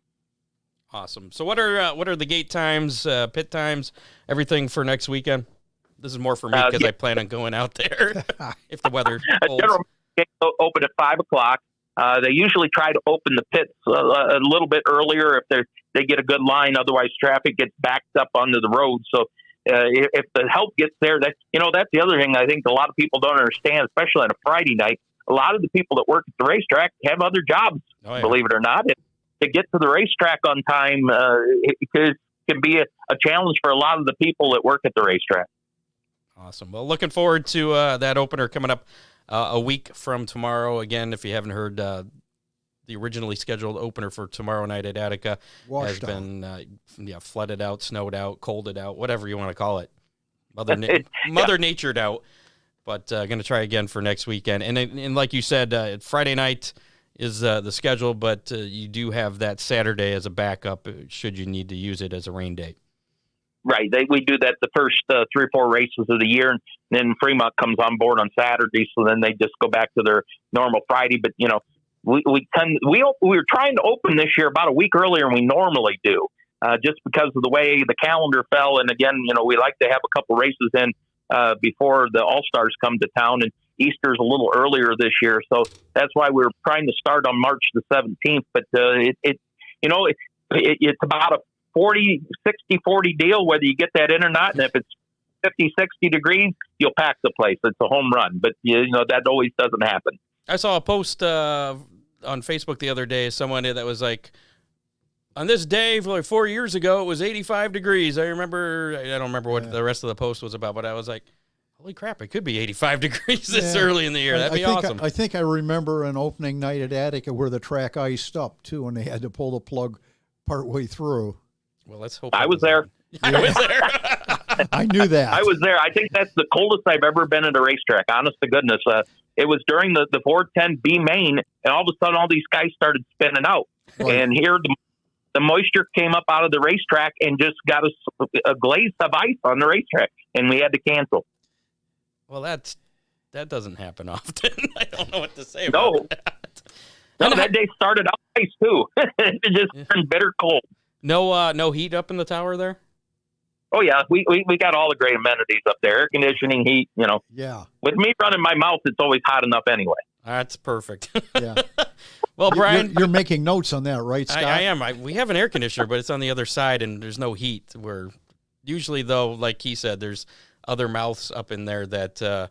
Awesome. So what are the gate times, pit times, everything for next weekend? This is more for me because I plan on going out there if the weather holds. General gates open at 5:00. They usually try to open the pits a little bit earlier if they get a good line. Otherwise, traffic gets backed up onto the road. So if the help gets there, that's the other thing I think a lot of people don't understand, especially on a Friday night. A lot of the people that work at the racetrack have other jobs, believe it or not. And to get to the racetrack on time it can be a challenge for a lot of the people that work at the racetrack. Awesome. Well, looking forward to that opener coming up a week from tomorrow. Again, if you haven't heard, the originally scheduled opener for tomorrow night at Attica has been flooded out, snowed out, colded out, whatever you want to call it. Mother Natured out. But going to try again for next weekend. And like you said, Friday night is the schedule, but you do have that Saturday as a backup should you need to use it as a rain day. Right. We do that the first 3 or 4 races of the year, and then Fremont comes on board on Saturday, so then they just go back to their normal Friday. But, we were trying to open this year about a week earlier than we normally do, just because of the way the calendar fell. And again, we like to have a couple races in before the All-Stars come to town, and Easter's a little earlier this year. So that's why we're trying to start on March the 17th. But it's about a 60-40 deal, whether you get that in or not. And if it's 50, 60 degrees, you'll pack the place. It's a home run. But, that always doesn't happen. I saw a post on Facebook the other day, someone that was like, on this day, like 4 years ago, it was 85 degrees. I don't remember what the rest of the post was about, but I was like, holy crap, it could be 85 degrees this early in the year. That'd be awesome. I think I remember an opening night at Attica where the track iced up, too, and they had to pull the plug partway through. Well, let's hope. I was there. I was there. I knew that. I was there. I think that's the coldest I've ever been at a racetrack, honest to goodness. It was during the 410B main, and all of a sudden all these guys started spinning out. Right. And here the moisture came up out of the racetrack and just got us a glaze of ice on the racetrack, and we had to cancel. Well, that doesn't happen often. I don't know what to say about that. No, that day started out ice, too. It just turned bitter cold. No heat up in the tower there? Oh, yeah. We got all the great amenities up there. Air conditioning, heat, Yeah. With me running my mouth, it's always hot enough anyway. That's perfect. Yeah. Well, Brian. You're making notes on that, right, Scott? I am. We have an air conditioner, but it's on the other side, and there's no heat. Where usually, though, like he said, there's other mouths up in there that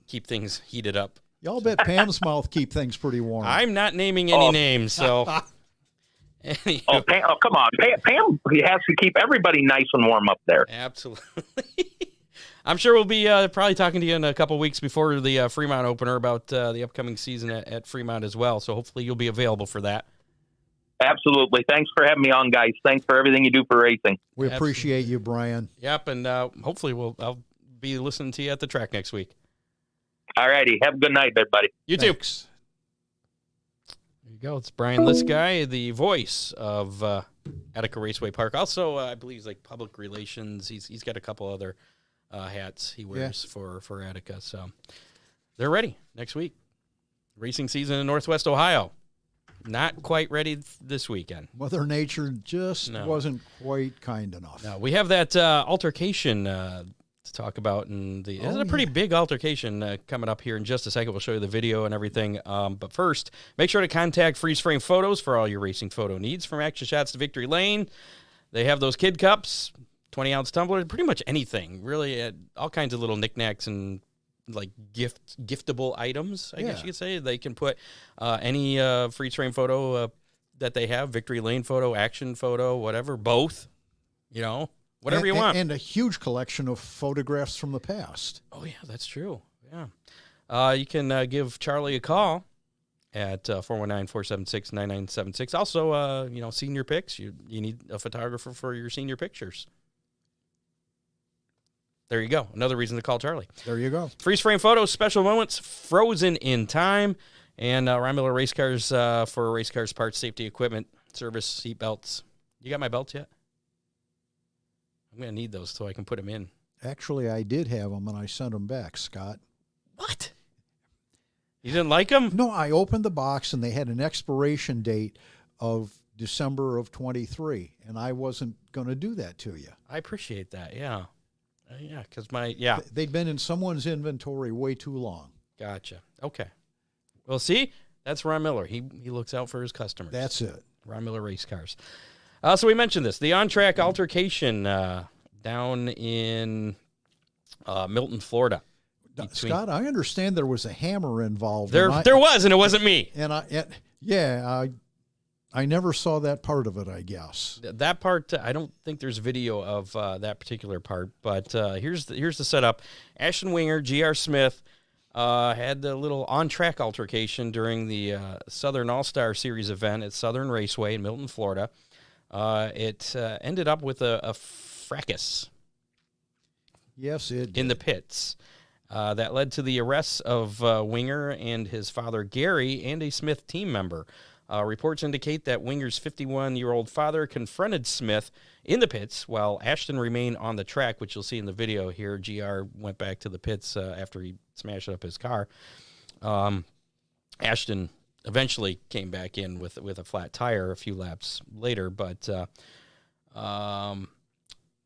keep things heated up. Y'all bet Pam's mouth keep things pretty warm. I'm not naming any names, so. Oh, Pam, come on. Pam has to keep everybody nice and warm up there. Absolutely. I'm sure we'll be probably talking to you in a couple weeks before the Fremont opener about the upcoming season at Fremont as well. So hopefully you'll be available for that. Absolutely. Thanks for having me on, guys. Thanks for everything you do for racing. We appreciate you, Brian. Yep, and hopefully I'll be listening to you at the track next week. All righty. Have a good night, everybody. You too. There you go. It's Brian Liskai, the voice of Attica Raceway Park. Also, I believe he's like public relations. He's got a couple other hats he wears for Attica. So they're ready next week. Racing season in Northwest Ohio. Not quite ready this weekend. Mother Nature just wasn't quite kind enough. No, we have that altercation to talk about, and it's a pretty big altercation coming up here in just a second. We'll show you the video and everything. But first, make sure to contact Freeze Frame Photos for all your racing photo needs. From action shots to victory lane, they have those kid cups, 20-ounce tumblers, pretty much anything. Really, all kinds of little knickknacks and like giftable items, I guess you could say. They can put any freeze frame photo that they have, victory lane photo, action photo, whatever, both, whatever you want. And a huge collection of photographs from the past. Oh, yeah, that's true. Yeah. You can give Charlie a call at 419-476-9976. Also, senior pics. You need a photographer for your senior pictures. There you go. Another reason to call Charlie. There you go. Freeze frame photos, special moments, frozen in time, and Ron Miller Race Cars for race cars, parts, safety equipment, service, seat belts. You got my belts yet? I'm going to need those so I can put them in. Actually, I did have them, and I sent them back, Scott. What? You didn't like them? No, I opened the box and they had an expiration date of December of 23, and I wasn't going to do that to you. I appreciate that. Yeah. Yeah, because They'd been in someone's inventory way too long. Gotcha. Okay. Well, see, that's Ron Miller. He looks out for his customers. That's it. Ron Miller Race Cars. So we mentioned this, the on-track altercation down in Milton, Florida. Scott, I understand there was a hammer involved. There was, and it wasn't me. And I never saw that part of it, I guess. That part, I don't think there's video of that particular part, but here's the setup. Ashton Winger, G.R. Smith, had the little on-track altercation during the Southern All-Star Series event at Southern Raceway in Milton, Florida. It ended up with a fracas. Yes, it did. In the pits. That led to the arrests of Winger and his father, Gary, and a Smith team member. Reports indicate that Winger's 51-year-old father confronted Smith in the pits while Ashton remained on the track, which you'll see in the video here. GR went back to the pits after he smashed up his car. Ashton eventually came back in with a flat tire a few laps later, but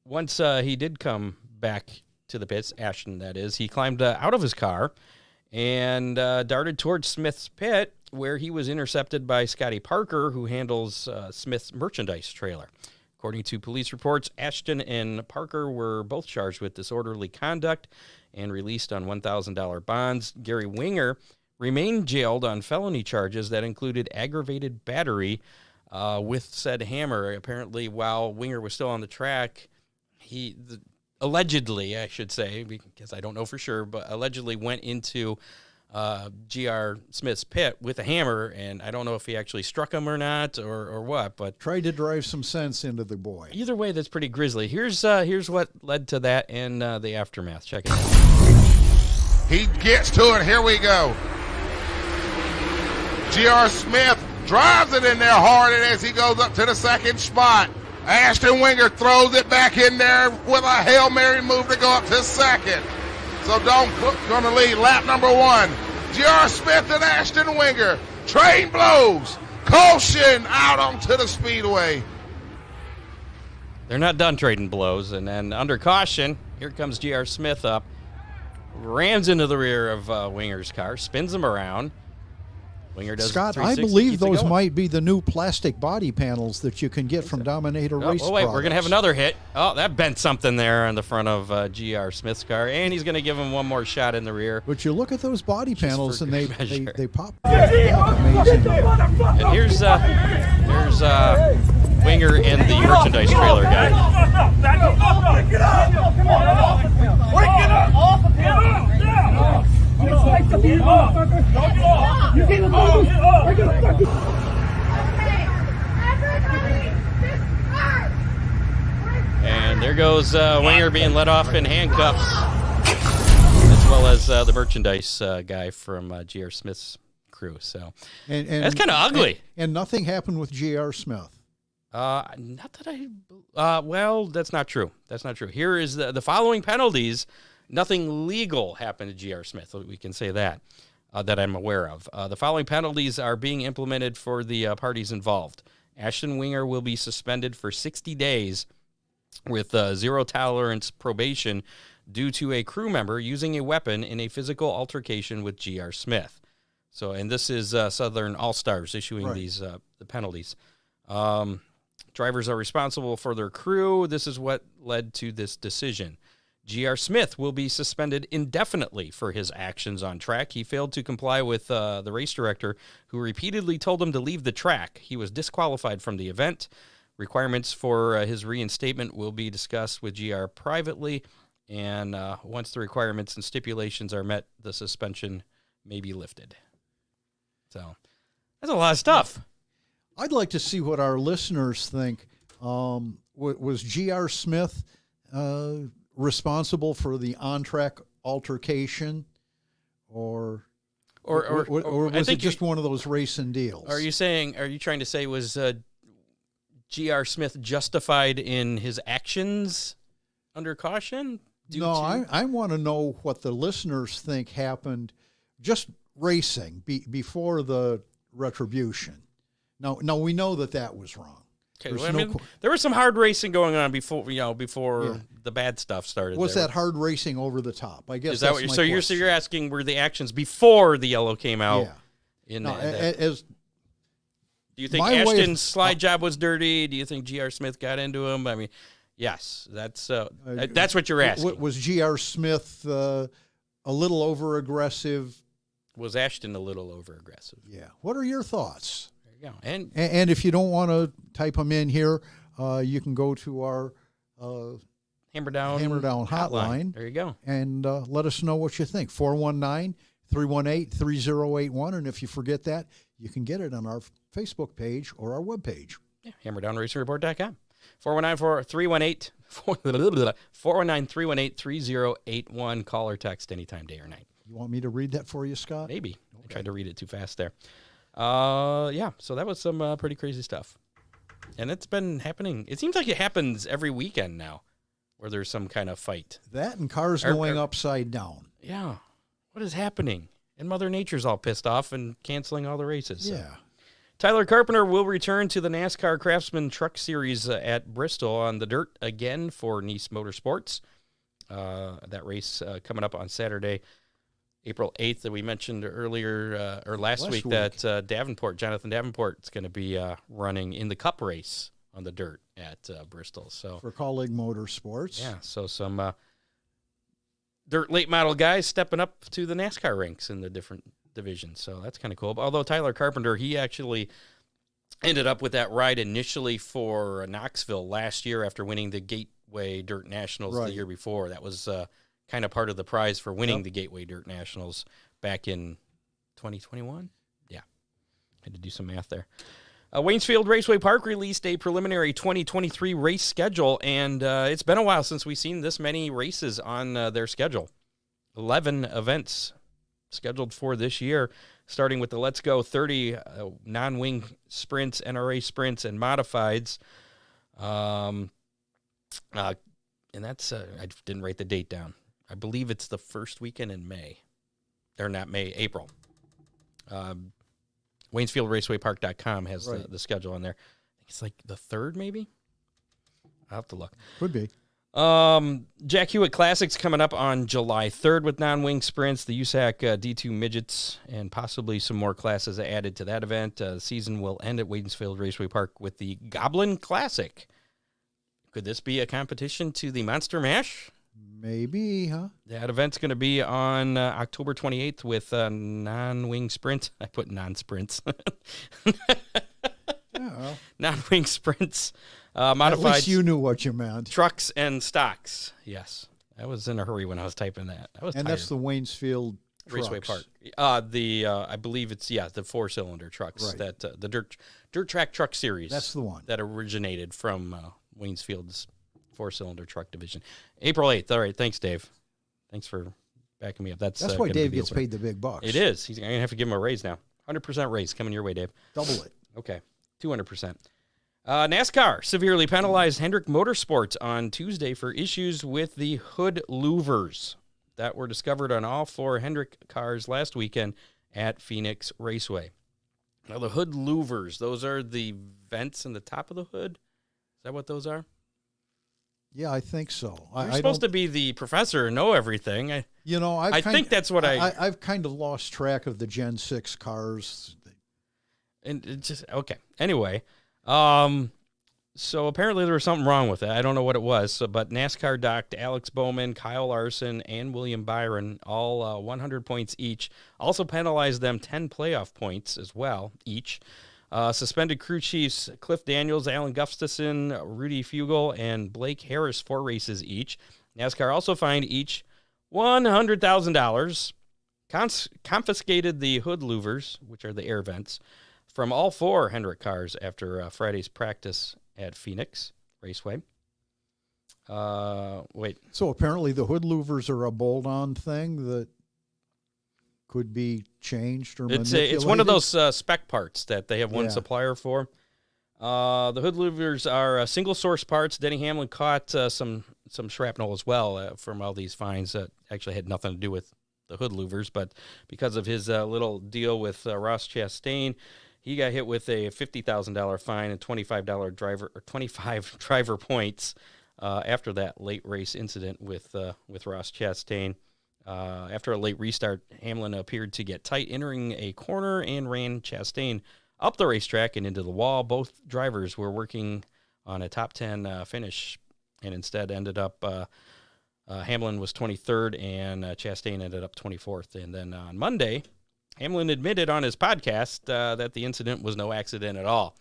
once he did come back to the pits, Ashton that is, he climbed out of his car and darted towards Smith's pit, where he was intercepted by Scotty Parker, who handles Smith's merchandise trailer. According to police reports, Ashton and Parker were both charged with disorderly conduct and released on $1,000 bonds. Gary Winger remained jailed on felony charges that included aggravated battery with said hammer. Apparently, while Winger was still on the track, allegedly, I should say, because I don't know for sure, but allegedly went into G.R. Smith's pit with a hammer, and I don't know if he actually struck him or not or what, but tried to drive some sense into the boy. Either way, that's pretty grisly. Here's what led to that and the aftermath. Check it out. He gets to it. Here we go. G.R. Smith drives it in there hard, and as he goes up to the second spot, Ashton Winger throws it back in there with a Hail Mary move to go up to second. So Don Cook going to lead lap number 1. G.R. Smith and Ashton Winger. Train blows. Caution out onto the speedway. They're not done trading blows. And then under caution, here comes G.R. Smith up. Rams into the rear of Winger's car. Spins him around. Winger does Scott, I believe those might be the new plastic body panels that you can get from Dominator Race Oh, wait, products. we're going to have another hit. Oh, that bent something there on the front of G.R. Smith's car, and he's going to give him one more shot in the rear. But you look at those body panels, and they pop. Amazing. And here's Winger and the merchandise trailer guy. And there goes Winger being let off in handcuffs, as well as the merchandise guy from G.R. Smith's crew. So and that's kind of ugly. And nothing happened with G.R. Smith. Not that well, that's not true. That's not true. Here is the following penalties. Nothing legal happened to G.R. Smith. We can say that I'm aware of. The following penalties are being implemented for the parties involved. Ashton Winger will be suspended for 60 days with zero tolerance probation due to a crew member using a weapon in a physical altercation with G.R. Smith. So, and this is Southern All-Stars issuing these the penalties. Drivers are responsible for their crew. This is what led to this decision. G.R. Smith will be suspended indefinitely for his actions on track. He failed to comply with the race director, who repeatedly told him to leave the track. He was disqualified from the event. Requirements for his reinstatement will be discussed with GR privately, and once the requirements and stipulations are met, the suspension may be lifted. So that's a lot of stuff. I'd like to see what our listeners think. Was G.R. Smith responsible for the on-track altercation, or was it just one of those racing deals? Are you trying to say was G.R. Smith justified in his actions under caution? No, I want to know what the listeners think happened just racing before the retribution. No, we know that was wrong. Okay, well, I mean, there was some hard racing going on before the bad stuff started. Was that hard racing over the top? I guess is that what you're asking? Were the actions before the yellow came out? Yeah. Do you think Ashton's slide job was dirty? Do you think G.R. Smith got into him? I mean, yes, that's what you're asking. Was G.R. Smith a little over aggressive? Was Ashton a little over aggressive? Yeah. What are your thoughts? There you go. And if you don't want to type them in here, you can go to our Hammer Down hotline. There you go. And let us know what you think. 419-318-3081. And if you forget that, you can get it on our Facebook page or our webpage. Yeah, HammerdownRacingReport.com. 419-318-3081. Call or text anytime, day or night. You want me to read that for you, Scott? Maybe. Okay. I tried to read it too fast there. Yeah, so that was some pretty crazy stuff. And it's been happening. It seems like it happens every weekend now where there's some kind of fight. That and cars going upside down. Yeah. What is happening? And Mother Nature's all pissed off and canceling all the races. So. Yeah. Tyler Carpenter will return to the NASCAR Craftsman Truck Series at Bristol on the dirt again for Nice Motorsports. That race coming up on Saturday, April 8th, that we mentioned earlier, or last week, that Jonathan Davenport is going to be running in the Cup race on the dirt at Bristol. So for Colleague Motorsports. Yeah, so some dirt late model guys stepping up to the NASCAR ranks in the different divisions. So that's kind of cool. Although Tyler Carpenter, he actually ended up with that ride initially for Knoxville last year after winning the Gateway Dirt Nationals the year before. That was kind of part of the prize for winning the Gateway Dirt Nationals back in 2021. Yeah. Had to do some math there. Waynesfield Raceway Park released a preliminary 2023 race schedule, and it's been a while since we've seen this many races on their schedule. 11 events scheduled for this year, starting with the Let's Go 30 non-wing sprints, NRA sprints, and modifieds. And that's, I didn't write the date down. I believe it's the first weekend in May. Or not May, April. WaynesfieldRacewayPark.com has the schedule on there. I think it's like the 3rd, maybe? I'll have to look. Could be. Jack Hewitt Classics coming up on July 3rd with non-wing sprints, the USAC D2 midgets, and possibly some more classes added to that event. The season will end at Waynesfield Raceway Park with the Goblin Classic. Could this be a competition to the Monster Mash? Maybe, huh? That event's going to be on October 28th with non-wing sprints. I put non-sprints. Yeah. Non-wing sprints. Modified. At least you knew what you meant. Trucks and stocks. Yes. I was in a hurry when I was typing that. I was tired. That's the Waynesfield Raceway Park. I believe it's, the 4-cylinder trucks. That the dirt track truck series. That's the one. That originated from Waynesfield's 4-cylinder truck division. April 8th. All right. Thanks, Dave. Thanks for backing me up. That's why Dave gets paid the big bucks. It is. I'm going to have to give him a raise now. 100% raise coming your way, Dave. Double it. Okay. 200%. NASCAR severely penalized Hendrick Motorsports on Tuesday for issues with the hood louvers that were discovered on all 4 Hendrick cars last weekend at Phoenix Raceway. Now, the hood louvers, those are the vents in the top of the hood? Is that what those are? Yeah, I think so. You're supposed to be the professor and know everything. I think that's what I've kind of lost track of the Gen 6 cars. And it's just, okay. Anyway, so apparently there was something wrong with it. I don't know what it was, but NASCAR docked Alex Bowman, Kyle Larson, and William Byron, all 100 points each. Also penalized them 10 playoff points as well, each. Suspended crew chiefs Cliff Daniels, Alan Gustafson, Rudy Fugel, and Blake Harris 4 races each. NASCAR also fined each $100,000, confiscated the hood louvers, which are the air vents, from all 4 Hendrick cars after Friday's practice at Phoenix Raceway. Wait. So apparently the hood louvers are a bolt-on thing that could be changed or manipulated? It's one of those spec parts that they have one supplier for. The hood louvers are single-source parts. Denny Hamlin caught some shrapnel as well from all these fines that actually had nothing to do with hood louvers, but because of his little deal with Ross Chastain, he got hit with a $50,000 fine and $25 25 driver points after that late race incident with Ross Chastain. After a late restart, Hamlin appeared to get tight entering a corner and ran Chastain up the racetrack and into the wall. Both drivers were working on a top 10 finish and instead ended up Hamlin was 23rd and Chastain ended up 24th. And then on Monday, Hamlin admitted on his podcast that the incident was no accident at all,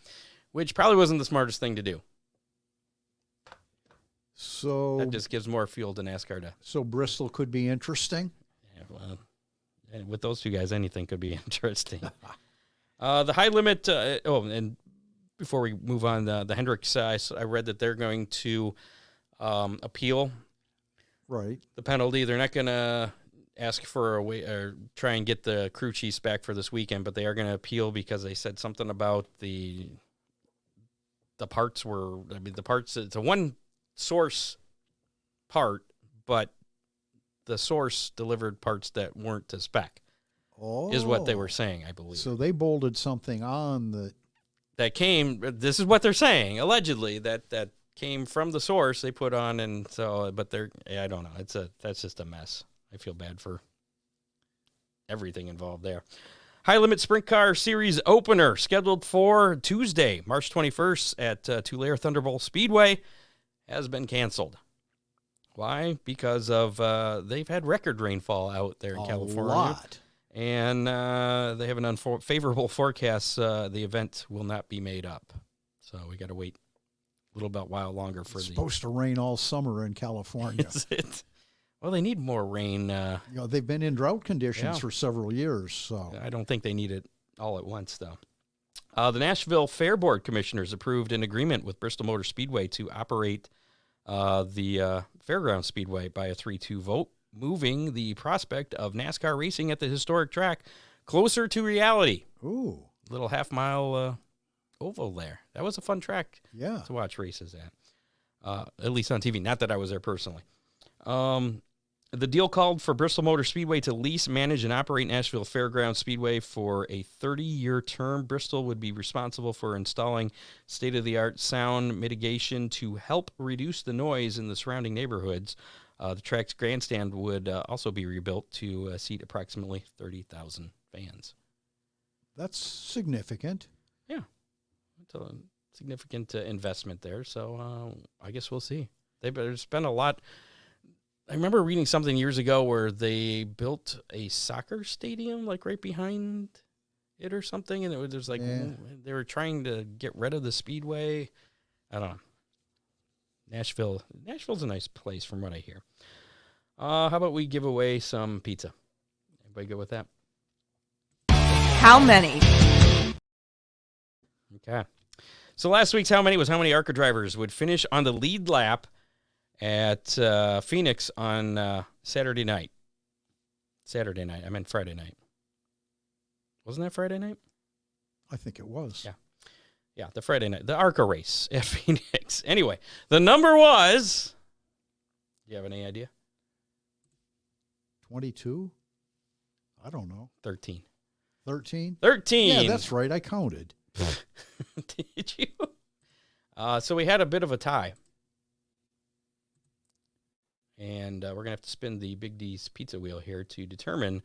which probably wasn't the smartest thing to do. So that just gives more fuel to NASCAR to. So Bristol could be interesting. Yeah, well, and with those two guys, anything could be interesting. The high limit. And before we move on, the Hendricks. I read that they're going to appeal. Right. The penalty. They're not going to ask for a way or try and get the crew chiefs back for this weekend, but they are going to appeal because they said something about the parts were. I mean, the parts. It's a one source part, but the source delivered parts that weren't to spec is what they were saying, I believe. So they bolted something on that came, this is what they're saying, allegedly, that came from the source they put on, and so, but I don't know, that's just a mess. I feel bad for everything involved there. High Limit Sprint Car Series opener scheduled for Tuesday, March 21st at Tulare Thunderbolt Speedway has been canceled. Why? Because of they've had record rainfall out there in California. A lot. And they have an unfavorable forecast. The event will not be made up. So we got to wait a little bit while longer for it's supposed to rain all summer in California. Is it? Well, they need more rain. They've been in drought conditions for several years. So I don't think they need it all at once, though. The Nashville Fair Board Commissioners approved an agreement with Bristol Motor Speedway to operate the Fairground Speedway by a 3-2 vote, moving the prospect of NASCAR racing at the historic track closer to reality. Ooh. Little half-mile oval there. That was a fun track to watch races at least on TV. Not that I was there personally. The deal called for Bristol Motor Speedway to lease, manage, and operate Nashville Fairgrounds Speedway for a 30-year term. Bristol would be responsible for installing state-of-the-art sound mitigation to help reduce the noise in the surrounding neighborhoods. The track's grandstand would also be rebuilt to seat approximately 30,000 fans. That's significant. Yeah. It's a significant investment there, so I guess we'll see. They better spend a lot. I remember reading something years ago where they built a soccer stadium like right behind it or something, and there's like they were trying to get rid of the speedway. I don't know. Nashville's a nice place from what I hear. How about we give away some pizza? Everybody good with that? How many? Okay. So last week's How Many was how many ARCA drivers would finish on the lead lap at Phoenix on Saturday night. Saturday night. I meant Friday night. Wasn't that Friday night? I think it was. Yeah. Yeah, the Friday night. The ARCA race at Phoenix. Anyway, the number was... Do you have any idea? 22? I don't know. 13. 13? 13! Yeah, that's right. I counted. Did you? So we had a bit of a tie. And we're going to have to spin the Big D's pizza wheel here to determine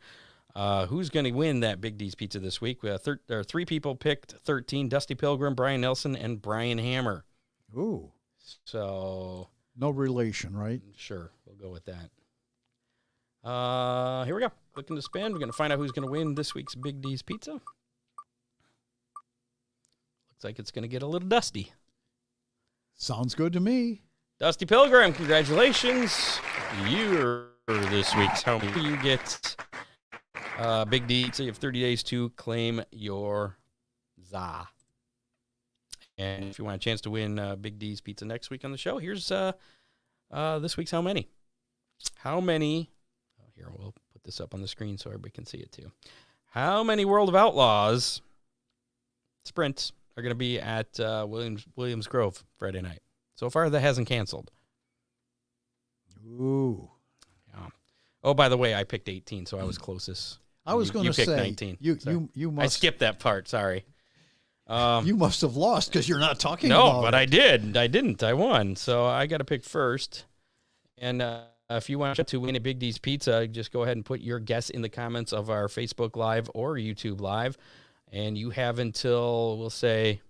who's going to win that Big D's pizza this week. We have three people picked 13, Dusty Pilgrim, Brian Nelson, and Brian Hammer. Ooh. So. No relation, right? Sure. We'll go with that. Here we go. Clicking to spin. We're going to find out who's going to win this week's Big D's pizza. Looks like it's going to get a little dusty. Sounds good to me. Dusty Pilgrim, congratulations. You're this week's home. You get Big D. So you have 30 days to claim your za. And if you want a chance to win Big D's pizza next week on the show, here's this week's How Many. How many, here, we'll put this up on the screen so everybody can see it too. How many World of Outlaws sprints are going to be at Williams Grove Friday night? So far, that hasn't canceled. Ooh. Yeah. Oh, by the way, I picked 18, so I was closest. I was going to say, you picked 19. You must. I skipped that part. Sorry. You must have lost because you're not talking no, about but it. I did. I didn't. I won. So I got to pick first. And if you want to win a Big D's Pizza, just go ahead and put your guess in the comments of our Facebook Live or YouTube Live. And you have until, we'll say,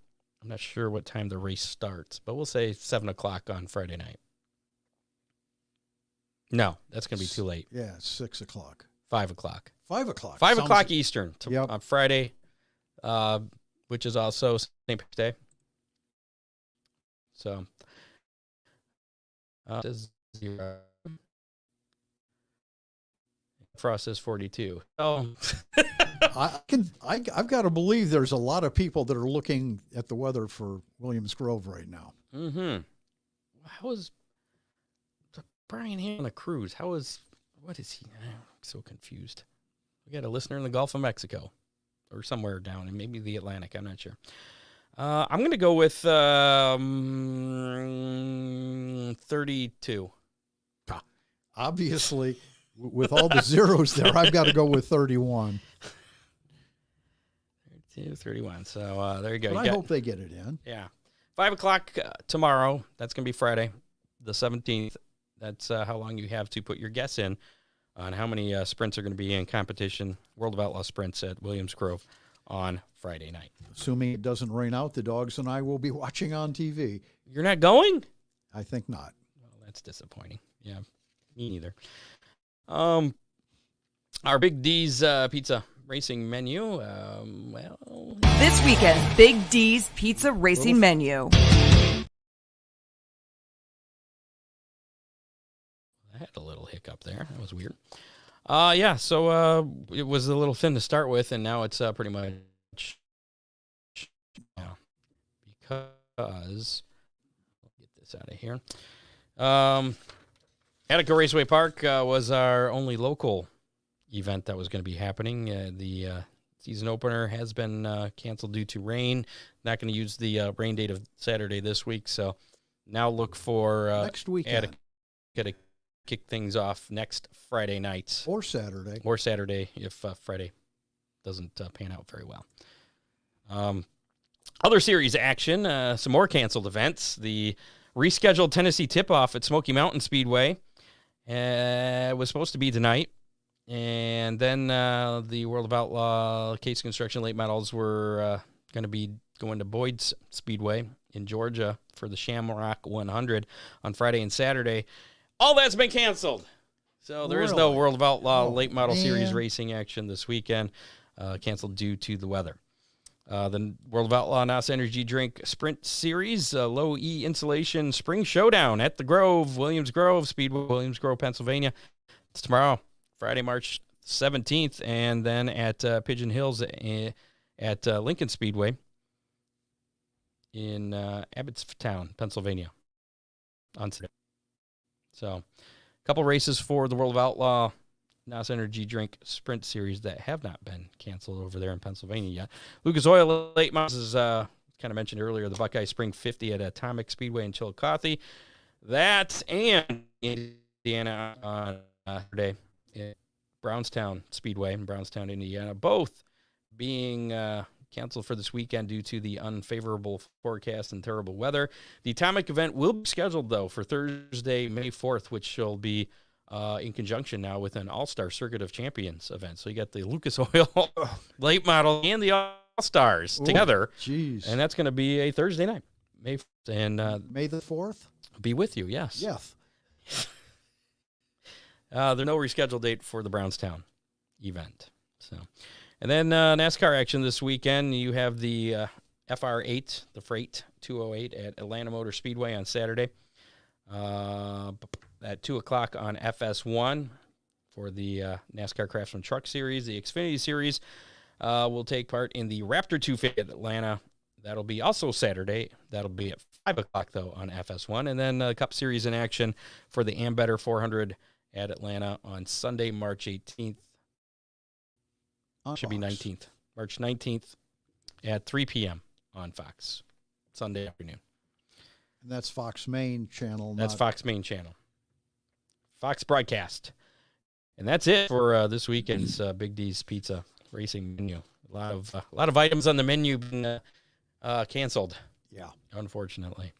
I'm not sure what time the race starts, but we'll say 7 o'clock on Friday night. No, that's going to be too late. Yeah, 6 o'clock. 5 o'clock. 5 o'clock. 5 o'clock Eastern Yep. on Friday, which is also St. Patrick's Day. So, Frost is 42. Oh, I've got to believe there's a lot of people that are looking at the weather for Williams Grove right now. mm-hmm. How is Brian here on a cruise? What is he? I'm so confused. We got a listener in the Gulf of Mexico or somewhere down in maybe the Atlantic. I'm not sure. I'm going to go with 32. Obviously, with all the zeros there, I've got to go with 31. 31. So there you go. But I hope they get it in. Yeah. 5 o'clock tomorrow. That's going to be Friday, the 17th. That's how long you have to put your guess in on how many sprints are going to be in competition, World of Outlaw sprints at Williams Grove on Friday night. Assuming it doesn't rain out, the dogs and I will be watching on TV. You're not going? I think not. Well, that's disappointing. Yeah, me neither. Our Big D's Pizza Racing menu. This weekend's Big D's Pizza Racing menu. I had a little hiccup there. That was weird. Yeah, so it was a little thin to start with, and now it's pretty much because I'll get this out of here. Attica Raceway Park was our only local event that was going to be happening. The season opener has been canceled due to rain. Not going to use the rain date of Saturday this week, so now look for next weekend. Attica to kick things off next Friday night. Or Saturday. Or Saturday if Friday doesn't pan out very well. Other series action, some more canceled events. The rescheduled Tennessee tip-off at Smoky Mountain Speedway was supposed to be tonight. And then the World of Outlaw Case Construction late models were going to be going to Boyd's Speedway in Georgia for the Shamrock 100 on Friday and Saturday. All that's been canceled. So there is no World of Outlaw late model series racing action this weekend, canceled due to the weather. The World of Outlaw NOS Energy Drink Sprint Series, low E insulation spring showdown at the Grove, Williams Grove Speedway, Williams Grove, Pennsylvania. It's tomorrow, Friday, March 17th, and then at Pigeon Hills at Lincoln Speedway in Abbottstown, Pennsylvania on Saturday. So, a couple races for the World of Outlaw NOS Energy Drink Sprint Series that have not been canceled over there in Pennsylvania yet. Lucas Oil late models is kind of mentioned earlier, the Buckeye Spring 50 at Atomic Speedway in Chillicothe. That and Indiana on Saturday at Brownstown Speedway in Brownstown, Indiana, both being canceled for this weekend due to the unfavorable forecast and terrible weather. The Atomic event will be scheduled, though, for Thursday, May 4th, which will be in conjunction now with an All-Star Circuit of Champions event. So you got the Lucas Oil late model and the All-Stars together. Jeez. And that's going to be a Thursday night, May 4th. And May the 4th? Be with you, yes. Yes. There's no rescheduled date for the Brownstown event. So, and then NASCAR action this weekend. You have the FR8, the Freight 208 at Atlanta Motor Speedway on Saturday. At 2 o'clock on FS1 for the NASCAR Craftsman Truck Series. The Xfinity Series will take part in the Raptor 250 at Atlanta. That'll be also Saturday. That'll be at 5 o'clock, though, on FS1. And then the Cup Series in action for the Ambetter 400 at Atlanta on Sunday, March 18th. Should be 19th. March 19th at 3 p.m. on Fox, Sunday afternoon. And that's Fox Main Channel. That's Fox Main Channel. Fox Broadcast. And that's it for this weekend's Big D's Pizza racing menu. A lot of items on the menu being canceled. Yeah, unfortunately.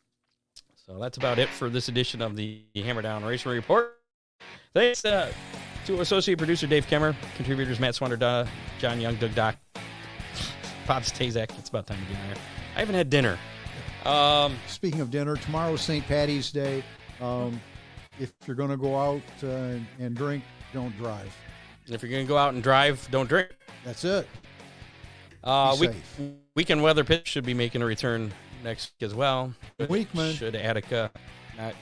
So that's about it for this edition of the Hammer Down Racing Report. Thanks to associate producer Dave Kemmer, contributors Matt Swander, John Young, Doug Dock, Bob Stazak. It's about time to get there. I haven't had dinner. Speaking of dinner, tomorrow's St. Patty's Day. If you're going to go out and drink, don't drive. If you're going to go out and drive, don't drink. That's it. Weekend weather pitch should be making a return next week as well. Weekman. Should Attica not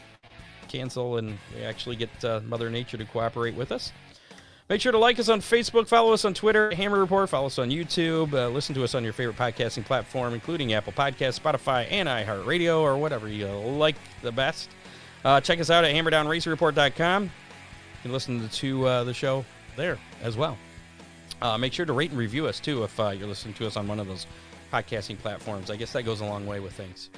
cancel and we actually get Mother Nature to cooperate with us. Make sure to like us on Facebook, follow us on Twitter, Hammer Report, follow us on YouTube, listen to us on your favorite podcasting platform, including Apple Podcasts, Spotify, and iHeartRadio, or whatever you like the best. Check us out at hammerdownracerreport.com. You can listen to the show there as well. Make sure to rate and review us, too, if you're listening to us on one of those podcasting platforms. I guess that goes a long way with things.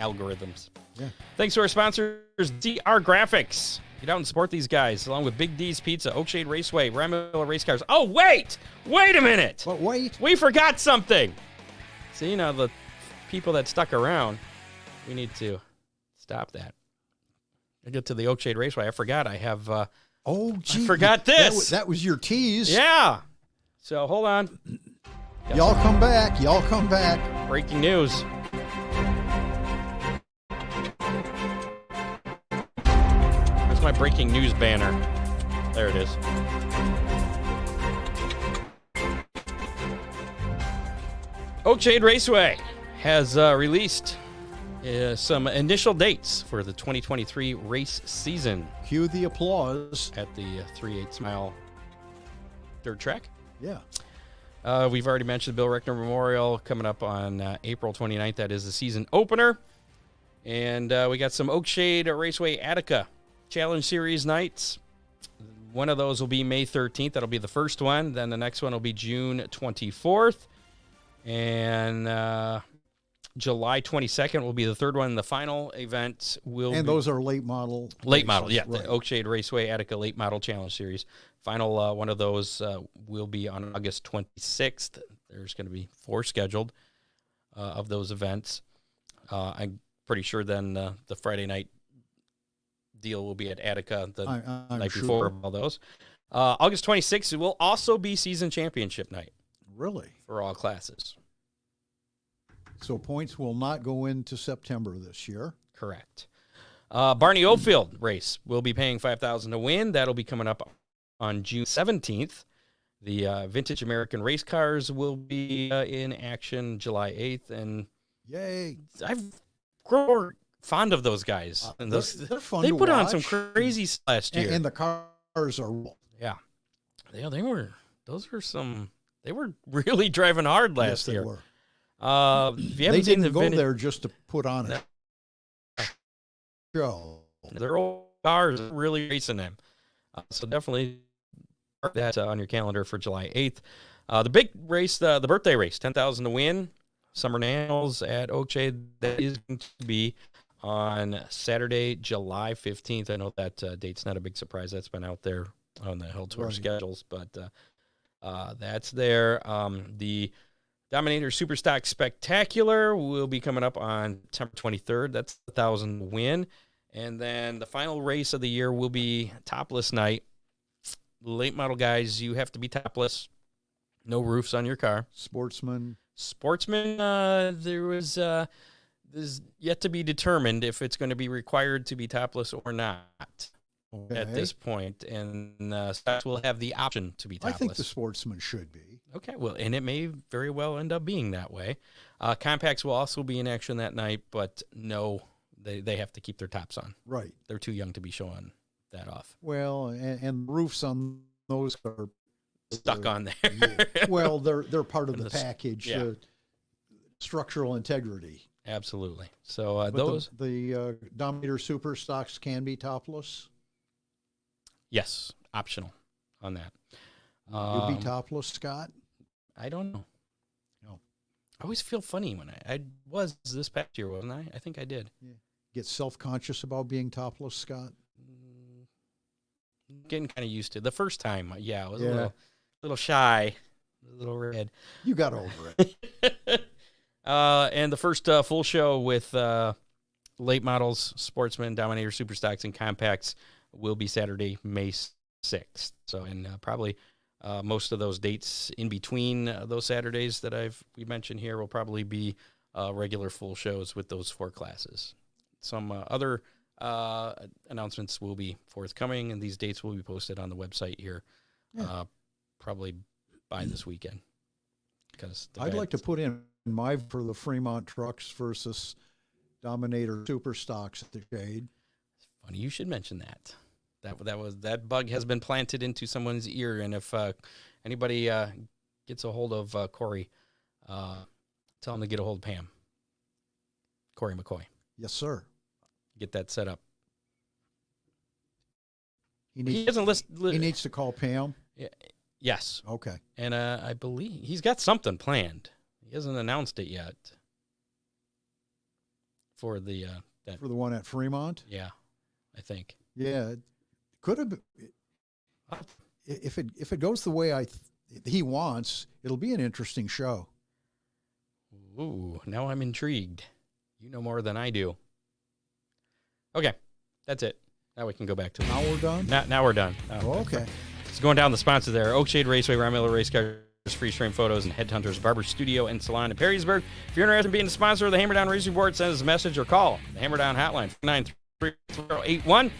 Algorithms. Yeah. Thanks to our sponsors, DR Graphics. Get out and support these guys, along with Big D's Pizza, Oakshade Raceway, Ryan Miller Race Cars. Oh, wait a minute. But wait. We forgot something. See, now the people that stuck around, we need to stop that. I get to the Oakshade Raceway. I forgot I have... Oh, gee. I forgot this. That was your tease. Yeah. So, hold on. Y'all come back. Y'all come back. Breaking news. Where's my breaking news banner? There it is. Oakshade Raceway has released some initial dates for the 2023 race season. Cue the applause. At the 3/8 mile dirt track. Yeah. We've already mentioned the Bill Reckner Memorial coming up on April 29th. That is the season opener. And we got some Oakshade Raceway Attica Challenge Series nights. One of those will be May 13th. That'll be the first one. Then the next one will be June 24th. And July 22nd will be the third one. The final event will be... And those are late model. Late model, yeah. Right. The Oakshade Raceway Attica Late Model Challenge Series. Final one of those will be on August 26th. There's going to be 4 scheduled of those events. I'm pretty sure then the Friday night deal will be at Attica the night before all those. August 26th will also be season championship night. Really? For all classes. So points will not go into September this year. Correct. Barney Oldfield race will be paying $5,000 to win. That'll be coming up on June 17th. The Vintage American Race Cars will be in action July 8th. And yay! I've grown fond of those guys. And they're fun they to put watch. on some crazy stuff last year. And the cars are... Yeah. Yeah, they were really driving hard last year. Yes, they were. If you haven't They seen didn't go there just to put on a show. Their old cars are really racing them. So definitely mark that on your calendar for July 8th. The big race, the birthday race, $10,000 to win, Summer Nationals at Oakshade. That is going to be on Saturday, July 15th. I know that date's not a big surprise. That's been out there on the Hill Tour schedules, but that's there. The Dominator Superstock Spectacular will be coming up on September 23rd. That's the 1,000 win. And then the final race of the year will be topless night. Late model guys, you have to be topless. No roofs on your car. Sportsman, there's yet to be determined if it's going to be required to be topless or not at this point. And Scotts will have the option to be topless. I think the Sportsman should be. Okay, well, and it may very well end up being that way. Compacts will also be in action that night, but no, they have to keep their tops on. Right. They're too young to be showing that off. Well, and roofs on those are stuck on there. Yeah. Well, they're part of the package. Yeah. Structural integrity. Absolutely. So but the Dominator Super stocks can be topless. Yes, optional on that. You'll be topless, Scott? I don't know. No. I always feel funny when I was this past year, wasn't I? I think I did. Yeah. Get self-conscious about being topless, Scott? Getting kind of used to it. The first time, yeah, I was a little shy, a little red. You got over it. And the first full show with late models, sportsmen, dominator, super stocks, and compacts will be Saturday, May 6th. So, and probably most of those dates in between those Saturdays that we mentioned here will probably be regular full shows with those 4 classes. Some other announcements will be forthcoming, and these dates will be posted on the website here probably by this weekend. Because I'd like to put in for the Fremont trucks versus Dominator super stocks at the Shade. Funny you should mention that. That bug has been planted into someone's ear, and if anybody gets a hold of Corey, tell him to get a hold of Pam. Corey McCoy. Yes, sir. Get that set up. He needs to call Pam. Yes. Okay. And I believe he's got something planned. He hasn't announced it yet. For the for the one at Fremont. Yeah, I think. Yeah, it could have been. If it goes the way he wants, it'll be an interesting show. Ooh, now I'm intrigued. You know more than I do. Okay, that's it. Now we can go back to it. Now we're done? Now we're done. Okay. It's going down the sponsor there. Oakshade Raceway, Ron Miller Race Cars, Free Frame Photos, and Headhunters Barber Studio and Salon in Perrysburg. If you're interested in being a sponsor of the Hammerdown Racing Report, send us a message or call the Hammerdown Hotline, 493-3081.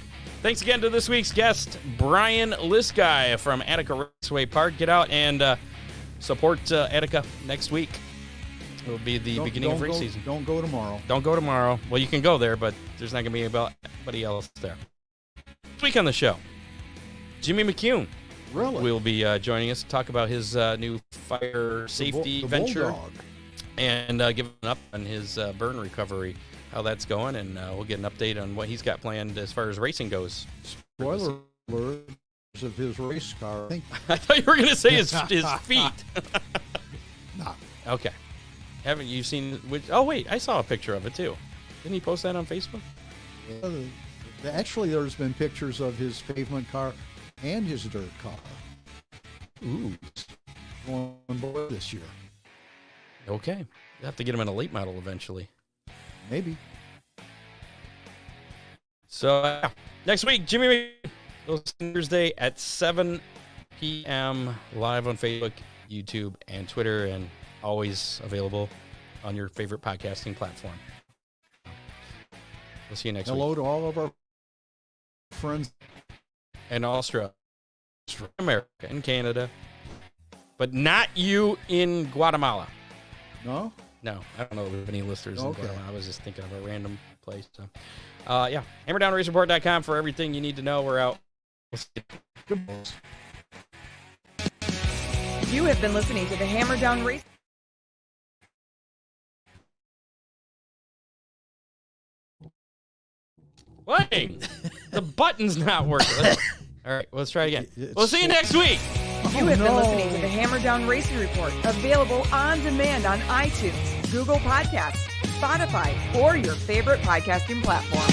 Thanks again to this week's guest, Brian Liskai from Attica Raceway Park. Get out and support Attica next week. It will be the beginning of race season. Don't go tomorrow. Don't go tomorrow. Well, you can go there, but there's not going to be anybody else there. This week on the show, Jimmy McCune will be joining us to talk about his new fire safety venture and give an up on his burn recovery, how that's going, and we'll get an update on what he's got planned as far as racing goes. Spoiler alert of his race car. I thought you were going to say his feet. No. Okay. Haven't you seen oh, wait, I saw a picture of it, too. Didn't he post that on Facebook? Actually, there's been pictures of his pavement car and his dirt car. Ooh. Going board this year. Okay. You have to get him in a late model eventually. Maybe. So, next week, Jimmy Thursday at 7 p.m. live on Facebook, YouTube, and Twitter, and always available on your favorite podcasting platform. We'll see you next week. Hello to all of our friends in Australia, America, and Canada, but not you in Guatemala. No? No, I don't know if we have any listeners in Guatemala. I was just thinking of a random place. So, yeah, HammerdownRaceReport.com for everything you need to know. We're out. You have been listening to the Hammerdown Race. What? The button's not working. All right, let's try again. We'll see you next week. You have been listening to the Hammerdown Racing Report, available on demand on iTunes, Google Podcasts, Spotify, or your favorite podcasting platform.